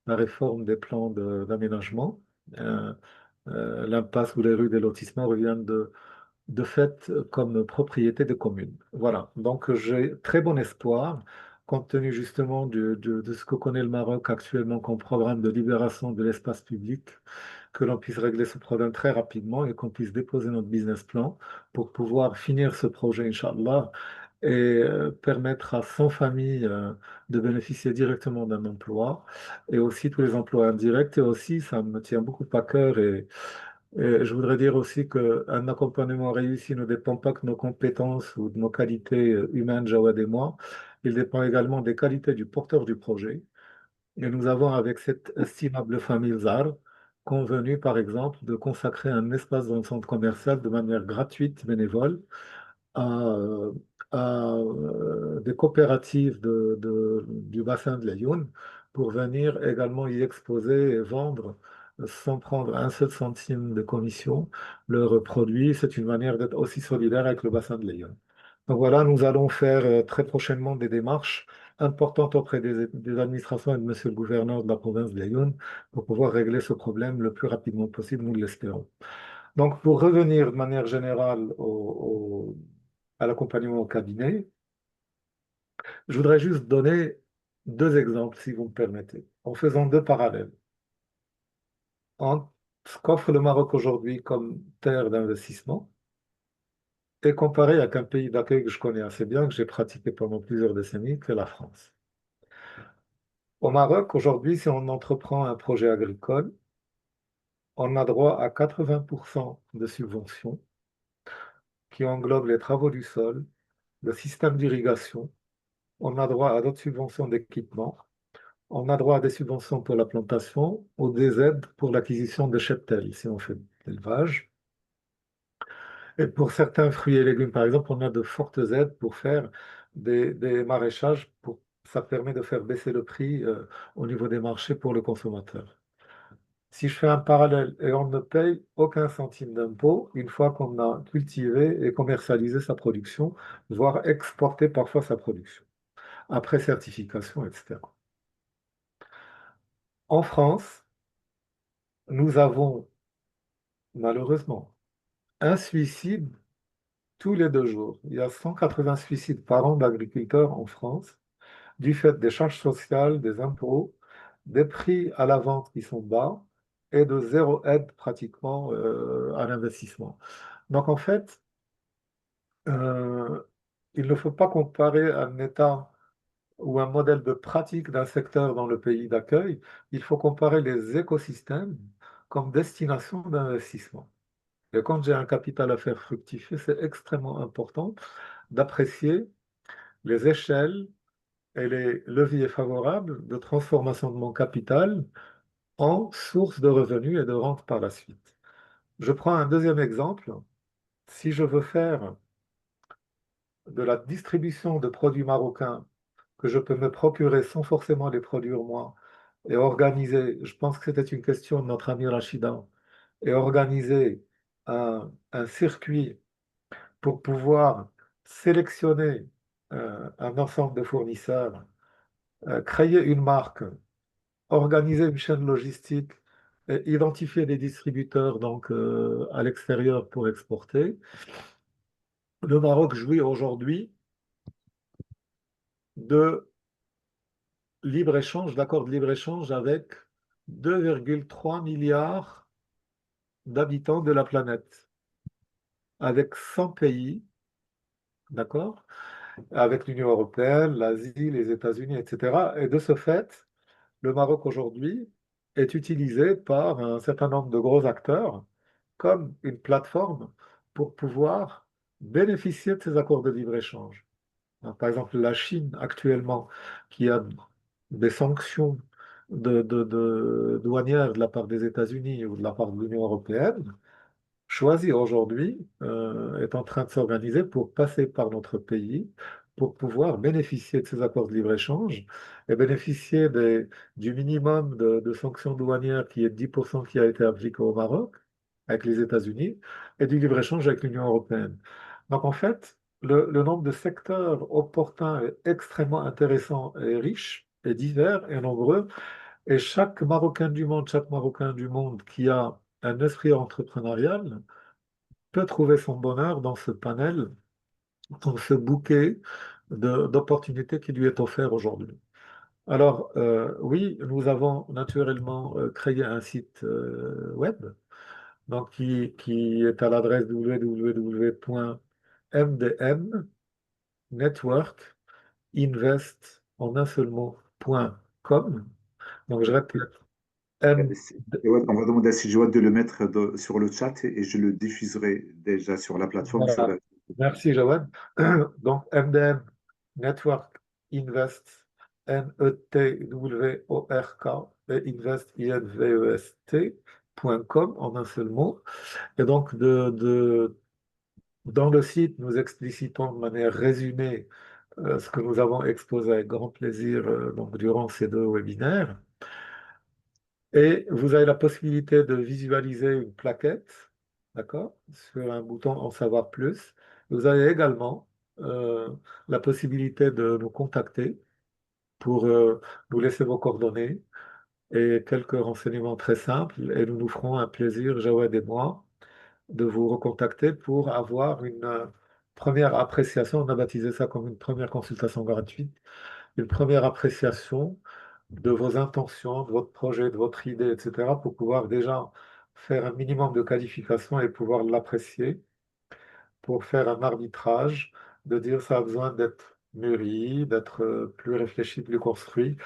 la réforme des plans d'aménagement. Euh, l'impasse ou les rues des lotissements reviennent de fait comme propriété des communes. Voilà, donc j'ai très bon espoir, compte tenu justement de ce que connaît le Maroc actuellement comme programme de libération de l'espace public, que l'on puisse régler ce problème très rapidement et qu'on puisse déposer notre business plan pour pouvoir finir ce projet, Inch'Allah, et permettre à 100 familles de bénéficier directement d'un emploi, et aussi tous les emplois indirects, et aussi, ça me tient beaucoup à cœur, et je voudrais dire aussi qu'un accompagnement réussi ne dépend pas que de nos compétences ou de nos qualités humaines, Jawad et moi, il dépend également des qualités du porteur du projet. Et nous avons, avec cette estimable famille ZAR, convenu, par exemple, de consacrer un espace dans le centre commercial de manière gratuite, bénévole, à, des coopératives du bassin de l'Ayoun pour venir également y exposer et vendre sans prendre un seul centime de commission leurs produits. C'est une manière d'être aussi solidaire avec le bassin de l'Ayoun. Donc voilà, nous allons faire très prochainement des démarches importantes auprès des administrations et de Monsieur le gouverneur de la province de l'Ayoun pour pouvoir régler ce problème le plus rapidement possible, nous l'espérons. Donc pour revenir de manière générale à l'accompagnement au cabinet, je voudrais juste donner deux exemples, si vous me permettez, en faisant deux parallèles entre ce qu'offre le Maroc aujourd'hui comme terre d'investissement et comparé avec un pays d'accueil que je connais assez bien, que j'ai pratiqué pendant plusieurs décennies, que la France. Au Maroc, aujourd'hui, si on entreprend un projet agricole, on a droit à 80% de subventions qui englobent les travaux du sol, le système d'irrigation. On a droit à d'autres subventions d'équipement. On a droit à des subventions pour la plantation ou des aides pour l'acquisition de cheptels, si on fait de l'élevage. Et pour certains fruits et légumes, par exemple, on a de fortes aides pour faire des maraîchages. Ça permet de faire baisser le prix au niveau des marchés pour le consommateur. Si je fais un parallèle, et on ne paye aucun centime d'impôt une fois qu'on a cultivé et commercialisé sa production, voire exporté parfois sa production, après certification, etc. En France, nous avons malheureusement un suicide tous les 2 jours. Il y a 180 suicides par an d'agriculteurs en France, du fait des charges sociales, des impôts, des prix à la vente qui sont bas et de zéro aide pratiquement à l'investissement. Donc en fait, euh, il ne faut pas comparer un état ou un modèle de pratique d'un secteur dans le pays d'accueil, il faut comparer les écosystèmes comme destination d'investissement. Et quand j'ai un capital à faire fructifier, c'est extrêmement important d'apprécier les échelles et les leviers favorables de transformation de mon capital en source de revenus et de rente par la suite. Je prends un deuxième exemple. Si je veux faire de la distribution de produits marocains que je peux me procurer sans forcément les produire moi et organiser, je pense que c'était une question de notre ami Rachida, et organiser un circuit pour pouvoir sélectionner un ensemble de fournisseurs, créer une marque, organiser une chaîne logistique, et identifier des distributeurs donc, à l'extérieur pour exporter. Le Maroc jouit aujourd'hui de libre-échange, d'accord de libre-échange avec 2,3 milliards d'habitants de la planète, avec 100 pays, d'accord, avec l'Union européenne, l'Asie, les États-Unis, etc. Et de ce fait, le Maroc aujourd'hui est utilisé par un certain nombre de gros acteurs comme une plateforme pour pouvoir bénéficier de ces accords de libre-échange. Par exemple, la Chine actuellement, qui a des sanctions douanières de la part des États-Unis ou de la part de l'Union européenne, choisit aujourd'hui, est en train de s'organiser pour passer par notre pays, pour pouvoir bénéficier de ces accords de libre-échange et bénéficier du minimum de sanctions douanières qui est de 10% qui a été appliqué au Maroc avec les États-Unis et du libre-échange avec l'Union européenne. Donc, en fait, le nombre de secteurs opportuns est extrêmement intéressant et riche et divers et nombreux. Et chaque Marocain du monde, chaque Marocain du monde qui a un esprit entrepreneurial peut trouver son bonheur dans ce panel, dans ce bouquet d'opportunités qui lui est offert aujourd'hui. Alors, oui, nous avons naturellement créé un site web donc qui est à l'adresse www.mdmnetworkinvest en un seul mot.com. Donc, je répète, M, Ouais, on va demander à Sijouad de le mettre sur le chat et je le diffuserai déjà sur la plateforme. voilà. Merci, Jawad. Donc, MDM Network Invest, Network, et Invest, invest.com en un seul mot. Et donc, dans le site, nous explicitons de manière résumée ce que nous avons exposé avec grand plaisir donc, durant ces 2 webinaires. Et vous avez la possibilité de visualiser une plaquette, d'accord, sur un bouton En savoir plus. Vous avez également euh, la possibilité de nous contacter pour nous laisser vos coordonnées et quelques renseignements très simples. Et nous nous ferons un plaisir, Jawad et moi, de vous recontacter pour avoir une première appréciation. On a baptisé ça comme une première consultation gratuite, une première appréciation de vos intentions, de votre projet, de votre idée, etc., pour pouvoir déjà faire un minimum de qualification et pouvoir l'apprécier, pour faire un arbitrage, de dire ça a besoin d'être mûri, d'être plus réfléchi, plus construit,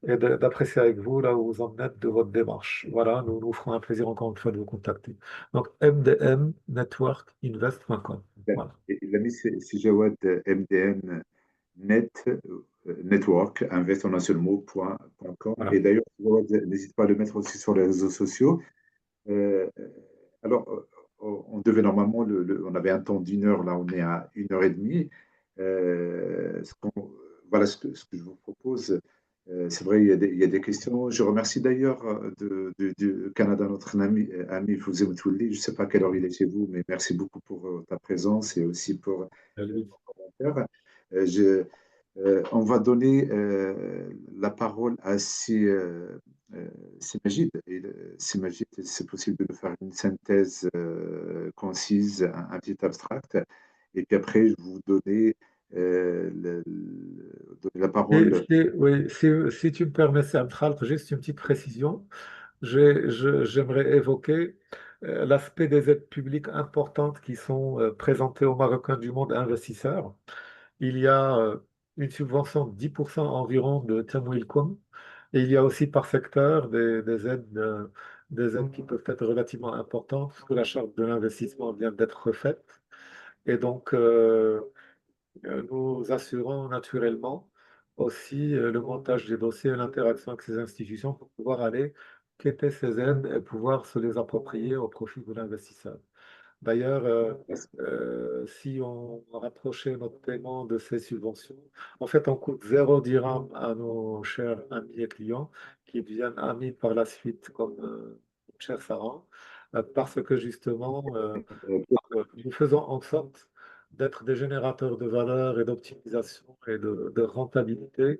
et d'apprécier avec vous là où vous en êtes de votre démarche. Voilà, nous nous ferons un plaisir encore une fois de vous contacter. Donc, mdmnetworkinvest.com. Voilà. Il a mis Sijouad MDM Network, invest en un seul mot.com. Voilà. Et d'ailleurs, n'hésite pas à le mettre aussi sur les réseaux sociaux. Euh, alors, on devait normalement, on avait un temps d'1 heure, là on est à 1 heure et demie. Voilà ce que je vous propose. C'est vrai, il y a des questions. Je remercie d'ailleurs du Canada notre ami Fouzé Mtouli. Je ne sais pas à quelle heure il est chez vous, mais merci beaucoup pour ta présence et aussi pour Salut. vos commentaires. On va donner la parole à Simagid. Simagid, c'est possible de nous faire une synthèse concise, un petit abstract. Et puis après, je vous donner, donner la parole. Oui, si tu me permets, Samtral, juste une petite précision. J'aimerais évoquer l'aspect des aides publiques importantes qui sont présentées aux Marocains du monde investisseurs. Il y a une subvention de 10% environ de Tamwilcom et il y a aussi par secteur des aides qui peuvent être relativement importantes parce que la charte de l'investissement vient d'être refaite. Et donc, nous assurons naturellement aussi le montage des dossiers et l'interaction avec ces institutions pour pouvoir aller quêter ces aides et pouvoir se les approprier au profit de l'investisseur. D'ailleurs, si on rapprochait notre paiement de ces subventions, en fait, on coûte 0 dirham à nos chers amis et clients qui deviennent amis par la suite, comme cher Sarah, parce que justement, nous faisons en sorte d'être des générateurs de valeur et d'optimisation et de rentabilité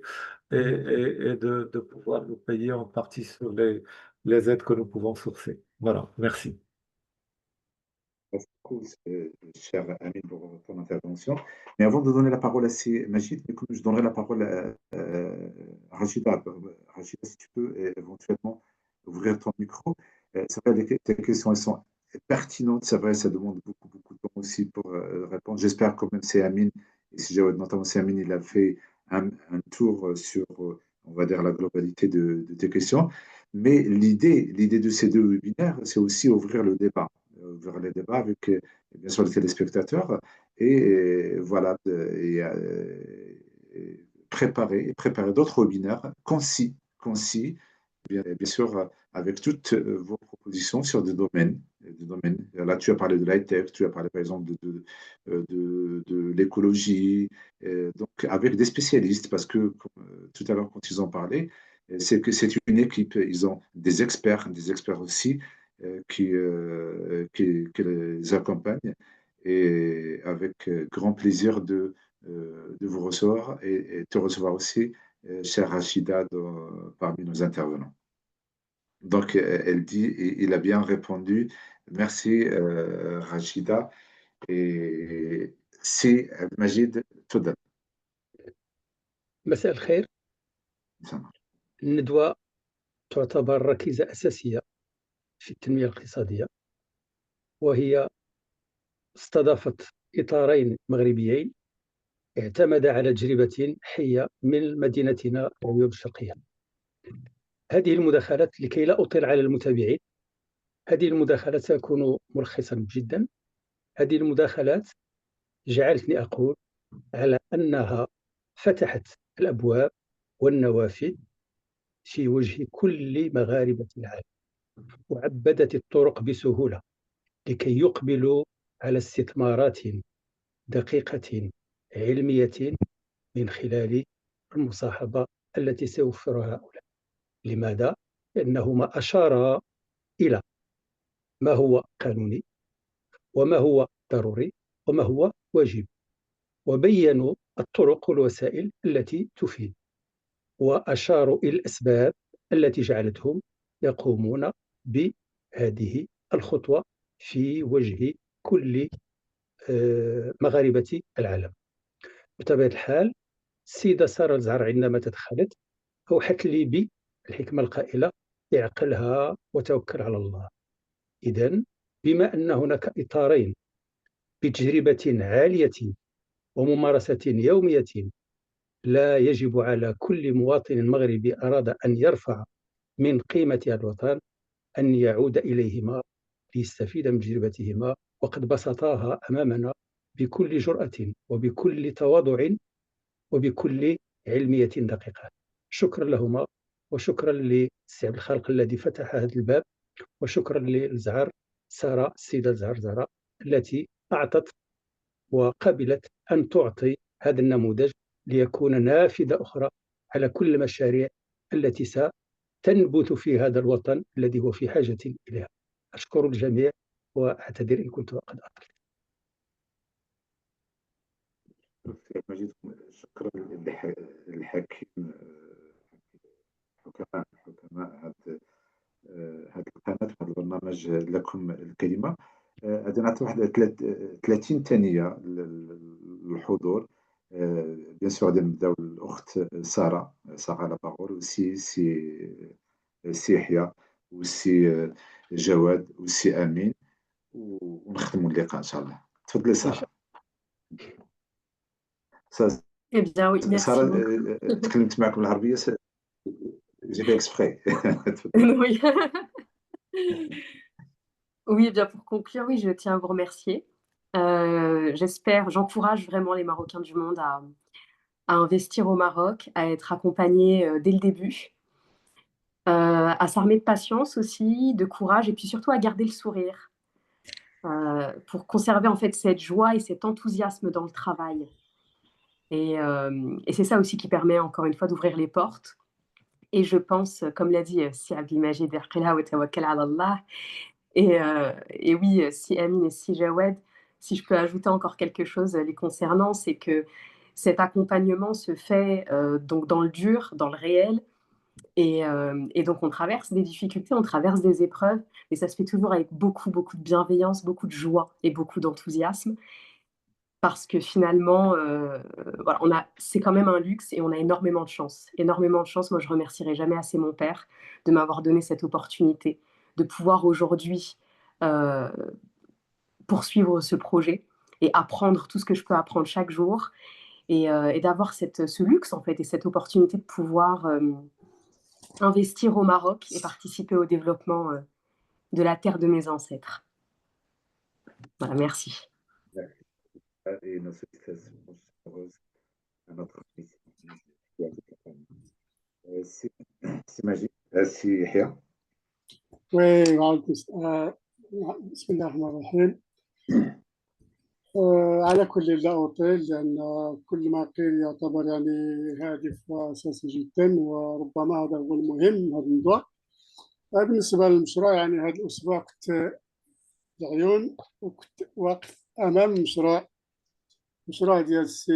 et de pouvoir nous payer en partie sur les aides que nous pouvons sourcer. Voilà, merci. Merci beaucoup, cher ami, pour ton intervention. Mais avant de donner la parole à Majid, je donnerai la parole à Rachida. Rachida, si tu peux éventuellement ouvrir ton micro. C'est vrai, tes questions, elles sont pertinentes. C'est vrai, ça demande beaucoup, beaucoup de temps aussi pour répondre. J'espère quand même c'est Amine, et si j'ai notamment c'est Amine, il a fait un tour sur, on va dire, la globalité de tes questions. Mais l'idée de ces 2 webinaires, c'est aussi ouvrir le débat vers les débats avec bien sûr les téléspectateurs et voilà préparer d'autres webinaires concis bien sûr avec toutes vos propositions sur des domaines. Là, tu as parlé de l'high-tech, tu as parlé par exemple de l'écologie, donc avec des spécialistes, parce que tout à l'heure, quand ils ont parlé, c'est que c'est une équipe, ils ont des experts aussi qui les accompagnent. et avec grand plaisir de vous recevoir et te recevoir aussi, chère Rachida, parmi nos intervenants. Donc, elle dit, et il a bien répondu, merci Rachida. Et si Majid, تفضل. مساء الخير. الندوة تعتبر ركيزة أساسية في التنمية الاقتصادية، وهي استضافت إطارين مغربيين اعتمد على تجربة حية من مدينتنا العيوب الشرقية. هذه المداخلات، لكي لا أطيل على المتابعين، هذه المداخلات سأكون ملخصا جدا. هذه المداخلات جعلتني أقول على أنها فتحت الأبواب والنوافذ في وجه كل مغاربة العالم، وعبدت الطرق بسهولة لكي يقبلوا على استثمارات دقيقة علمية من خلال المصاحبة التي سيوفرها هؤلاء. لماذا؟ لأنهما أشارا إلى ما هو قانوني وما هو ضروري وما هو واجب، وبينوا الطرق والوسائل التي تفيد، وأشاروا إلى الأسباب التي جعلتهم يقومون بهذه الخطوة في وجه كل مغاربة العالم. بطبيعة الحال السيدة سارة الزهر عندما تدخلت أوحت لي بالحكمة القائلة: اعقلها وتوكل على الله. إذن بما أن هناك إطارين بتجربة عالية وممارسة يومية، لا يجب على كل مواطن مغربي أراد أن يرفع من قيمة الوطن أن يعود إليهما ليستفيد من تجربتهما، وقد بسطاها أمامنا بكل جرأة وبكل تواضع وبكل علمية دقيقة. شكرا لهما، وشكرا للسي عبد الخالق الذي فتح هذا الباب، وشكرا للزهر سارة، السيدة الزهر زهرة، التي أعطت وقبلت أن تعطي هذا النموذج ليكون نافذة أخرى على كل المشاريع التي ستنبت في هذا الوطن الذي هو في حاجة إليها. أشكر الجميع وأعتذر إن كنت قد أطلت. مجيد، شكرا للحكيم حكماء هذه القناة وهذا البرنامج. لكم الكلمة. غادي نعطي واحد 30 ثانية للحضور. بيان سور غادي نبداو الأخت سارة لا باغول، وسي يحيى، وسي جواد، وسي أمين، ونختموا اللقاء إن شاء الله. تفضلي سارة. Eh bien oui, merci سارة، beaucoup. تكلمت معكم العربية، j'ai fait exprès. Oui. Oui, eh bien pour conclure, oui, je tiens à vous remercier. J'encourage vraiment les Marocains du monde à investir au Maroc, à être accompagnés dès le début, à s'armer de patience aussi, de courage, et puis surtout à garder le sourire pour conserver en fait cette joie et cet enthousiasme dans le travail. Et c'est ça aussi qui permet encore une fois d'ouvrir les portes. Et je pense, comme l'a dit Si Abdelmajid, اعقلها وتوكل على الله. Et oui, Si Amine et Si Jawed, si je peux ajouter encore quelque chose les concernant, c'est que cet accompagnement se fait donc dans le dur, dans le réel. Et donc on traverse des difficultés, on traverse des épreuves, mais ça se fait toujours avec beaucoup, beaucoup de bienveillance, beaucoup de joie et beaucoup d'enthousiasme. Parce que finalement, voilà, c'est quand même un luxe et on a énormément de chance. Énormément de chance. Moi, je remercierai jamais assez mon père de m'avoir donné cette opportunité, de pouvoir aujourd'hui poursuivre ce projet et apprendre tout ce que je peux apprendre chaque jour et d'avoir ce luxe en fait et cette opportunité de pouvoir investir au Maroc et participer au développement de la terre de mes ancêtres. Voilà, merci. Et nos félicitations chaleureuses à notre fils. سي ماجد، سي يحيى. وي وعليكم بسم الله الرحمن الرحيم. على كل لا أطيل، لأن كل ما قيل يعتبر يعني هادف وأساسي جدا، وربما هذا هو المهم هذا الموضوع. بالنسبة للمشروع، يعني هذا الأسبوع كنت العيون وكنت واقف أمام مشروع ديال السي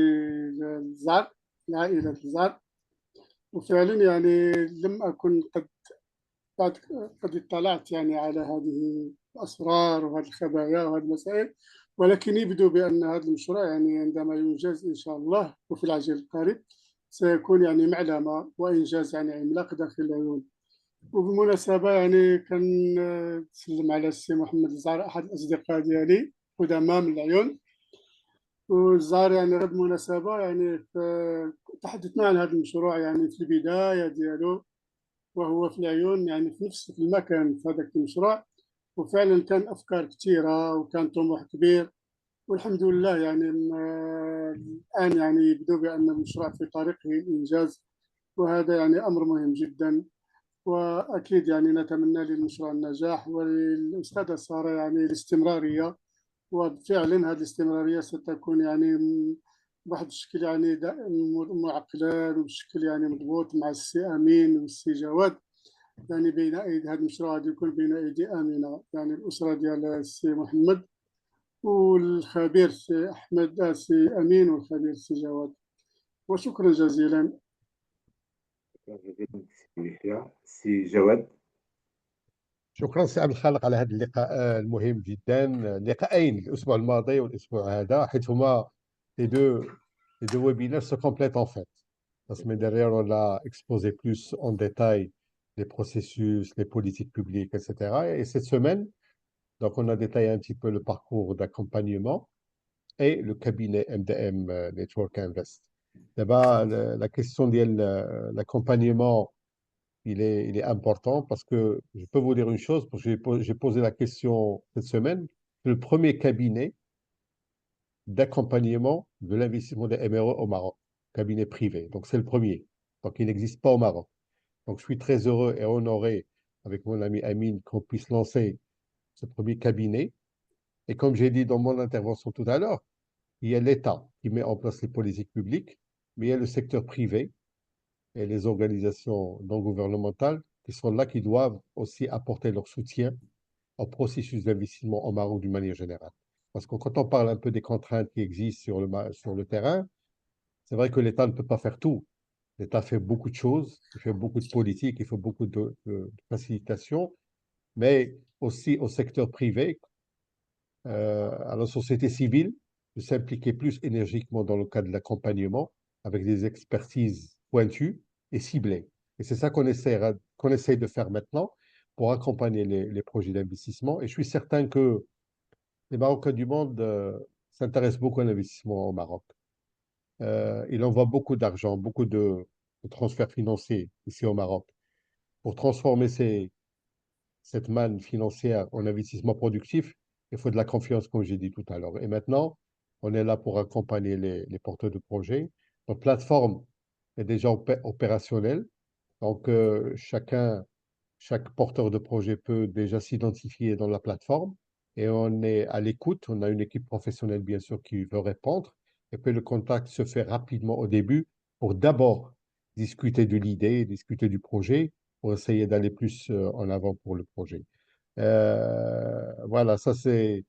الزعر، العائلة الزعر. وفعلا يعني لم أكن قد قد اطلعت يعني على هذه الأسرار وهذه الخبايا وهذه المسائل، ولكن يبدو بأن هذا المشروع يعني عندما ينجز إن شاء الله وفي العاجل القريب سيكون يعني معلمة وإنجاز يعني عملاق داخل العيون. وبالمناسبة يعني كنسلم على السي محمد الزهر، أحد الأصدقاء ديالي قدامى من العيون. والزهر يعني غير بالمناسبة يعني تحدثنا عن هذا المشروع يعني في البداية ديالو، وهو في العيون يعني في نفس المكان في هذاك المشروع. وفعلا كان أفكار كثيرة وكان طموح كبير، والحمد لله يعني الآن يعني يبدو بأن المشروع في طريقه الإنجاز، وهذا يعني أمر مهم جدا. وأكيد يعني نتمنى للمشروع النجاح وللأستاذة سارة يعني الاستمرارية. وفعلا هذه الاستمرارية ستكون يعني بواحد الشكل يعني معقلة وبشكل يعني مضبوط مع السي أمين والسي جواد. يعني بين أيدي هذا المشروع غادي يكون بين أيدي آمنة، يعني الأسرة ديال السي محمد والخبير السي أحمد السي أمين والخبير السي جواد. وشكرا جزيلا. سي يحيى. سي جواد. شكرا سي عبد الخالق على هذا اللقاء المهم جدا. لقاءين الاسبوع الماضي والاسبوع هذا، حيث هما les deux les deux webinaires se complètent en fait. La semaine dernière, on a exposé plus en détail les processus, les politiques publiques, etc. Et cette semaine, donc on a détaillé un petit peu le parcours d'accompagnement et le cabinet MDM Network Invest. D'abord, la question de l'accompagnement, il est important parce que je peux vous dire une chose, parce que j'ai posé la question cette semaine, le premier cabinet d'accompagnement de l'investissement des MRE au Maroc, cabinet privé. Donc c'est le premier. Donc il n'existe pas au Maroc. Donc je suis très heureux et honoré avec mon ami Amine qu'on puisse lancer ce premier cabinet. Et comme j'ai dit dans mon intervention tout à l'heure, il y a l'État qui met en place les politiques publiques, mais il y a le secteur privé et les organisations non gouvernementales qui sont là, qui doivent aussi apporter leur soutien au processus d'investissement au Maroc d'une manière générale. Parce que quand on parle un peu des contraintes qui existent sur le terrain, c'est vrai que l'État ne peut pas faire tout. L'État fait beaucoup de choses, il fait beaucoup de politique, il fait beaucoup de facilitation, mais aussi au secteur privé, à la société civile, de s'impliquer plus énergiquement dans le cadre de l'accompagnement avec des expertises pointues et ciblées. Et c'est ça qu'on essaie de faire maintenant pour accompagner les projets d'investissement. Et je suis certain que les Marocains du monde s'intéressent beaucoup à l'investissement au Maroc. Il envoie beaucoup d'argent, beaucoup de transferts financiers ici au Maroc. Pour transformer cette manne financière en investissement productif, il faut de la confiance, comme j'ai dit tout à l'heure. Et maintenant, on est là pour accompagner les porteurs de projets. Notre plateforme est déjà opérationnelle. Donc, chaque porteur de projet peut déjà s'identifier dans la plateforme et on est à l'écoute. On a une équipe professionnelle, bien sûr, qui veut répondre. Et puis, le contact se fait rapidement au début pour d'abord discuter de l'idée, discuter du projet, pour essayer d'aller plus en avant pour le projet. Voilà, ça c'est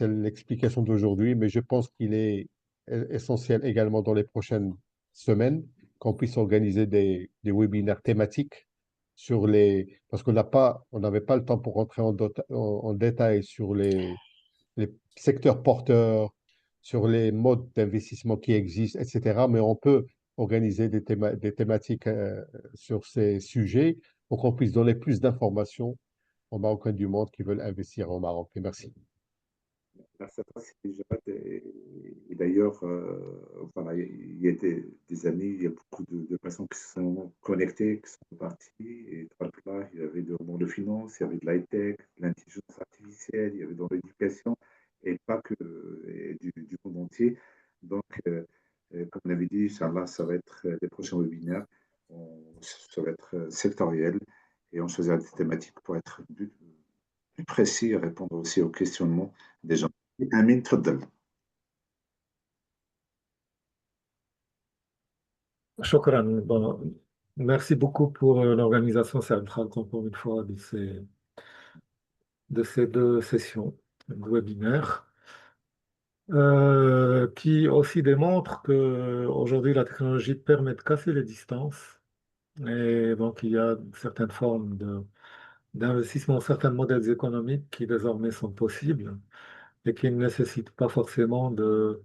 l'explication d'aujourd'hui, mais je pense qu'il est essentiel également dans les prochaines semaines qu'on puisse organiser des webinaires thématiques sur parce on n'avait pas le temps pour rentrer en détail sur les secteurs porteurs, sur les modes d'investissement qui existent, etc. Mais on peut organiser des thématiques sur ces sujets pour qu'on puisse donner plus d'informations aux Marocains du monde qui veulent investir au Maroc. Et merci. Merci à toi, c'est Jawad. Et d'ailleurs, voilà, il y a des amis, il y a beaucoup de personnes qui sont connectées, qui sont parties. Et là, il y avait dans le finance, il y avait de l'high-tech, de l'intelligence artificielle, il y avait dans l'éducation, et pas que et du monde entier. Donc, comme on avait dit, Inch'Allah, ça va être les prochains webinaires, ça va être sectoriel, et on choisira des thématiques pour être plus précis et répondre aussi aux questionnements des gens. Amine, تفضل. Shukran. Bon, merci beaucoup pour l'organisation, Saad Khalq, encore une fois, de ces deux sessions de webinaire. qui aussi démontre qu'aujourd'hui la technologie permet de casser les distances. Et donc il y a certaines formes d'investissement, certains modèles économiques qui désormais sont possibles et qui ne nécessitent pas forcément de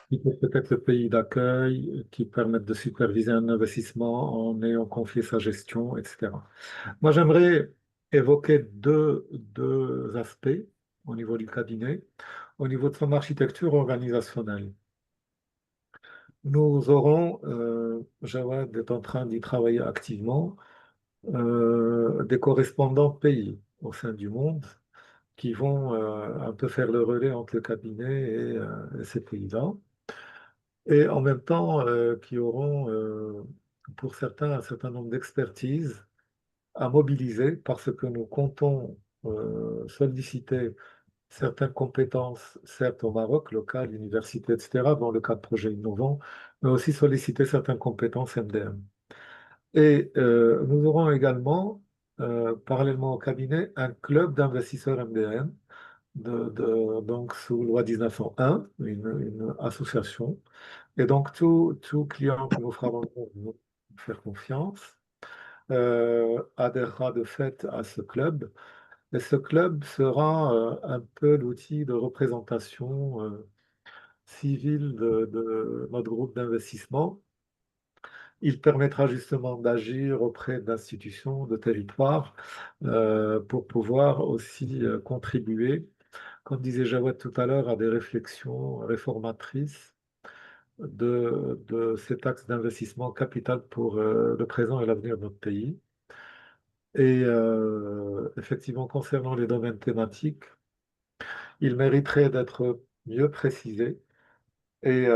quitter peut-être le pays d'accueil, qui permettent de superviser un investissement en ayant confié sa gestion, etc. Moi, j'aimerais évoquer deux aspects au niveau du cabinet, au niveau de son architecture organisationnelle. Nous aurons, Jawad est en train d'y travailler activement, des correspondants pays au sein du monde qui vont un peu faire le relais entre le cabinet et ces pays-là, et en même temps qui auront, pour certains, un certain nombre d'expertises à mobiliser parce que nous comptons solliciter certaines compétences, certes au Maroc, local, université, etc., dans le cadre de projets innovants, mais aussi solliciter certaines compétences MDM. Et nous aurons également, parallèlement au cabinet, un club d'investisseurs MDM, donc sous loi 1901, une association. Et donc tout client qui nous fera nous faire confiance adhérera de fait à ce club. Et ce club sera un peu l'outil de représentation civile de notre groupe d'investissement. Il permettra justement d'agir auprès d'institutions, de territoires, pour pouvoir aussi contribuer, comme disait Jawad tout à l'heure, à des réflexions réformatrices de cet axe d'investissement capital pour le présent et l'avenir de notre pays. Et effectivement, concernant les domaines thématiques, ils mériteraient d'être mieux précisés et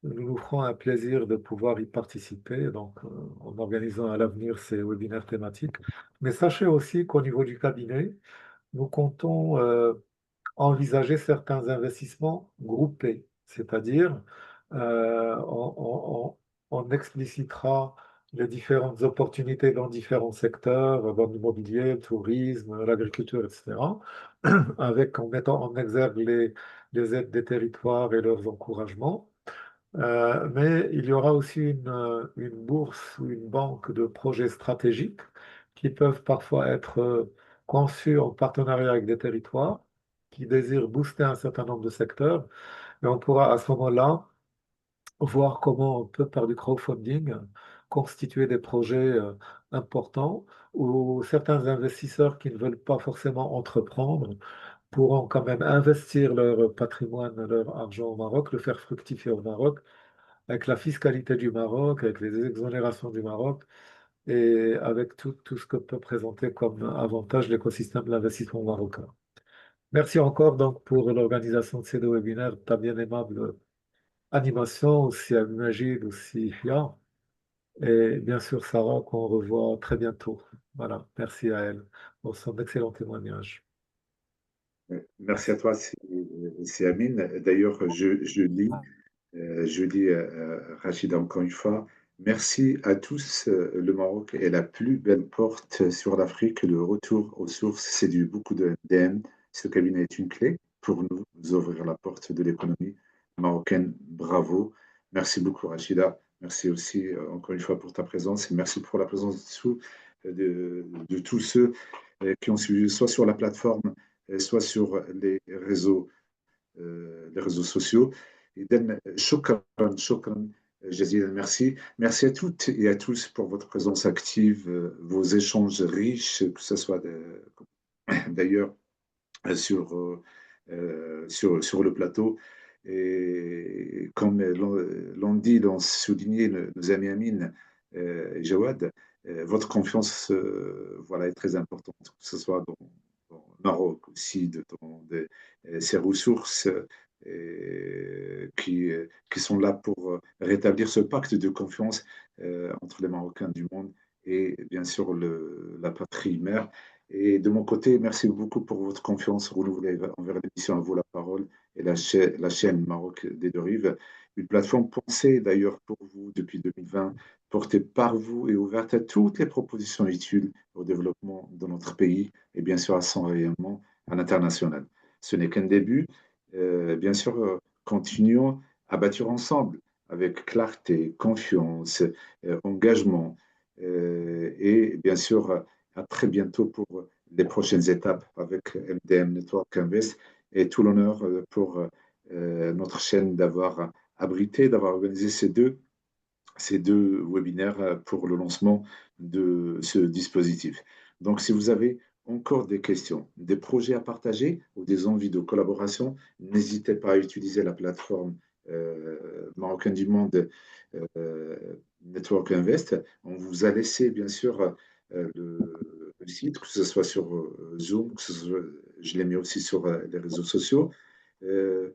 nous nous ferons un plaisir de pouvoir y participer, donc en organisant à l'avenir ces webinaires thématiques. Mais sachez aussi qu'au niveau du cabinet, nous comptons envisager certains investissements groupés, c'est-à-dire on explicitera les différentes opportunités dans différents secteurs, dans l'immobilier, le tourisme, l'agriculture, etc., avec, en mettant en exergue les aides des territoires et leurs encouragements. Mais il y aura aussi une bourse ou une banque de projets stratégiques qui peuvent parfois être conçus en partenariat avec des territoires qui désirent booster un certain nombre de secteurs. Et on pourra à ce moment-là voir comment on peut, par du crowdfunding, constituer des projets importants où certains investisseurs qui ne veulent pas forcément entreprendre pourront quand même investir leur patrimoine, leur argent au Maroc, le faire fructifier au Maroc, avec la fiscalité du Maroc, avec les exonérations du Maroc et avec tout ce que peut présenter comme avantage l'écosystème de l'investissement marocain. Merci encore donc pour l'organisation de ces deux webinaires, ta bien aimable animation, aussi à Majid, aussi Hia, et bien sûr Sarah, qu'on revoit très bientôt. Voilà, merci à elle pour son excellent témoignage. Merci à toi, c'est Amine. D'ailleurs, je lis Rachida encore une fois. Merci à tous. Le Maroc est la plus belle porte sur l'Afrique. Le retour aux sources séduit beaucoup de MDM. Ce cabinet est une clé pour nous ouvrir la porte de l'économie marocaine. Bravo. Merci beaucoup, Rachida. Merci aussi encore une fois pour ta présence et merci pour la présence de tous ceux qui ont suivi soit sur la plateforme, soit sur les réseaux sociaux. إذن شكرا جزيلا. Merci à toutes et à tous pour votre présence active, vos échanges riches, que ce soit d'ailleurs sur le plateau. Et comme l'ont dit, l'ont souligné nos amis Amine et Jawad, votre confiance voilà, est très importante, que ce soit dans le Maroc aussi, ces ressources qui sont là pour rétablir ce pacte de confiance entre les Marocains du monde et bien sûr la patrie mère. Et de mon côté, merci beaucoup pour votre confiance renouvelée envers l'émission À vous la parole et la chaîne Maroc des deux rives, une plateforme pensée d'ailleurs pour vous depuis 2020, portée par vous et ouverte à toutes les propositions utiles au développement de notre pays et bien sûr à son rayonnement à l'international. Ce n'est qu'un début. bien sûr, continuons à bâtir ensemble avec clarté, confiance, engagement. Et bien sûr, à très bientôt pour les prochaines étapes avec MDM Network Invest et tout l'honneur pour notre chaîne d'avoir abrité, d'avoir organisé ces deux webinaires pour le lancement de ce dispositif. Donc, si vous avez encore des questions, des projets à partager ou des envies de collaboration, n'hésitez pas à utiliser la plateforme Marocain du Monde Network Invest. On vous a laissé, bien sûr, le site, que ce soit sur Zoom, je l'ai mis aussi sur les réseaux sociaux. Euh,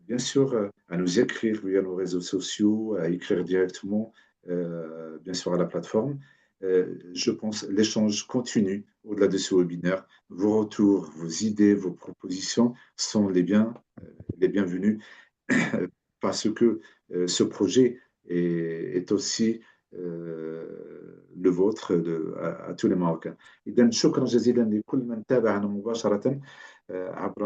Bien sûr, à nous écrire via nos réseaux sociaux, à écrire directement, bien sûr, à la plateforme. Je pense l'échange continue au-delà de ce webinaire. Vos retours, vos idées, vos propositions sont les bienvenus parce que ce projet est aussi le vôtre à tous les Marocains. إذا شكرا جزيلا لكل من تابعنا مباشرة عبر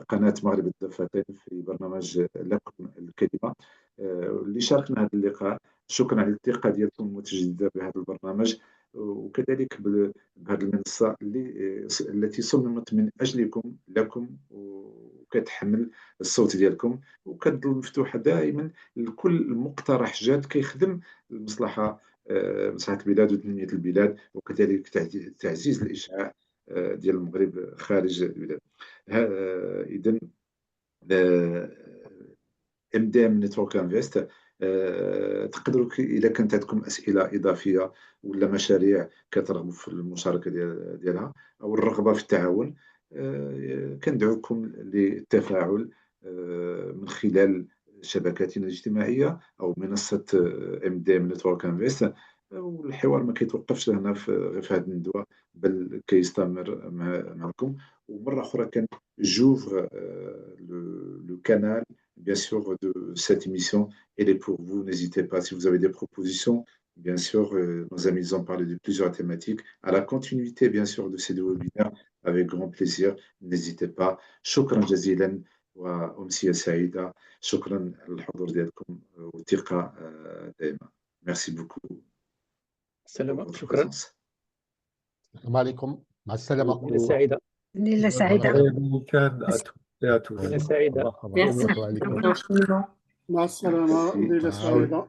قناة مغرب الضفتين في برنامج لكم الكلمة اللي شاركنا هذا اللقاء. شكرا على الثقة ديالكم المتجددة بهذا البرنامج وكذلك بهذه المنصة التي صممت من أجلكم لكم وكتحمل الصوت ديالكم وكتظل مفتوحة دائما لكل مقترح جاد كيخدم المصلحة مصلحة البلاد وتنمية البلاد وكذلك تعزيز الإشعاع ديال المغرب خارج البلاد. إذا MDM Network Invest تقدروا إذا كانت عندكم أسئلة إضافية ولا مشاريع كترغبوا في المشاركة ديالها أو الرغبة في التعاون كندعوكم للتفاعل من خلال شبكاتنا الاجتماعية أو منصة MDM Network Invest. والحوار ما كيتوقفش هنا في هذه الندوة بل كيستمر معكم. ومرة أخرى كان j'ouvre le canal bien sûr de cette émission. Elle est pour vous. N'hésitez pas si vous avez des propositions. Bien sûr, nos amis ont parlé de plusieurs thématiques. À la continuité, bien sûr, de ces deux webinaires, avec grand plaisir. N'hésitez pas. شكرا جزيلا وأمسية سعيدة. شكرا على الحضور ديالكم والثقة دائما. Merci beaucoup. السلام، شكرا. السلام عليكم، مع السلامة. ليلة سعيدة. ليلة سعيدة. week-end à toutes et à tous. ليلة سعيدة. Merci وعليكم. infiniment. مع السلامة، ليلة سعيدة.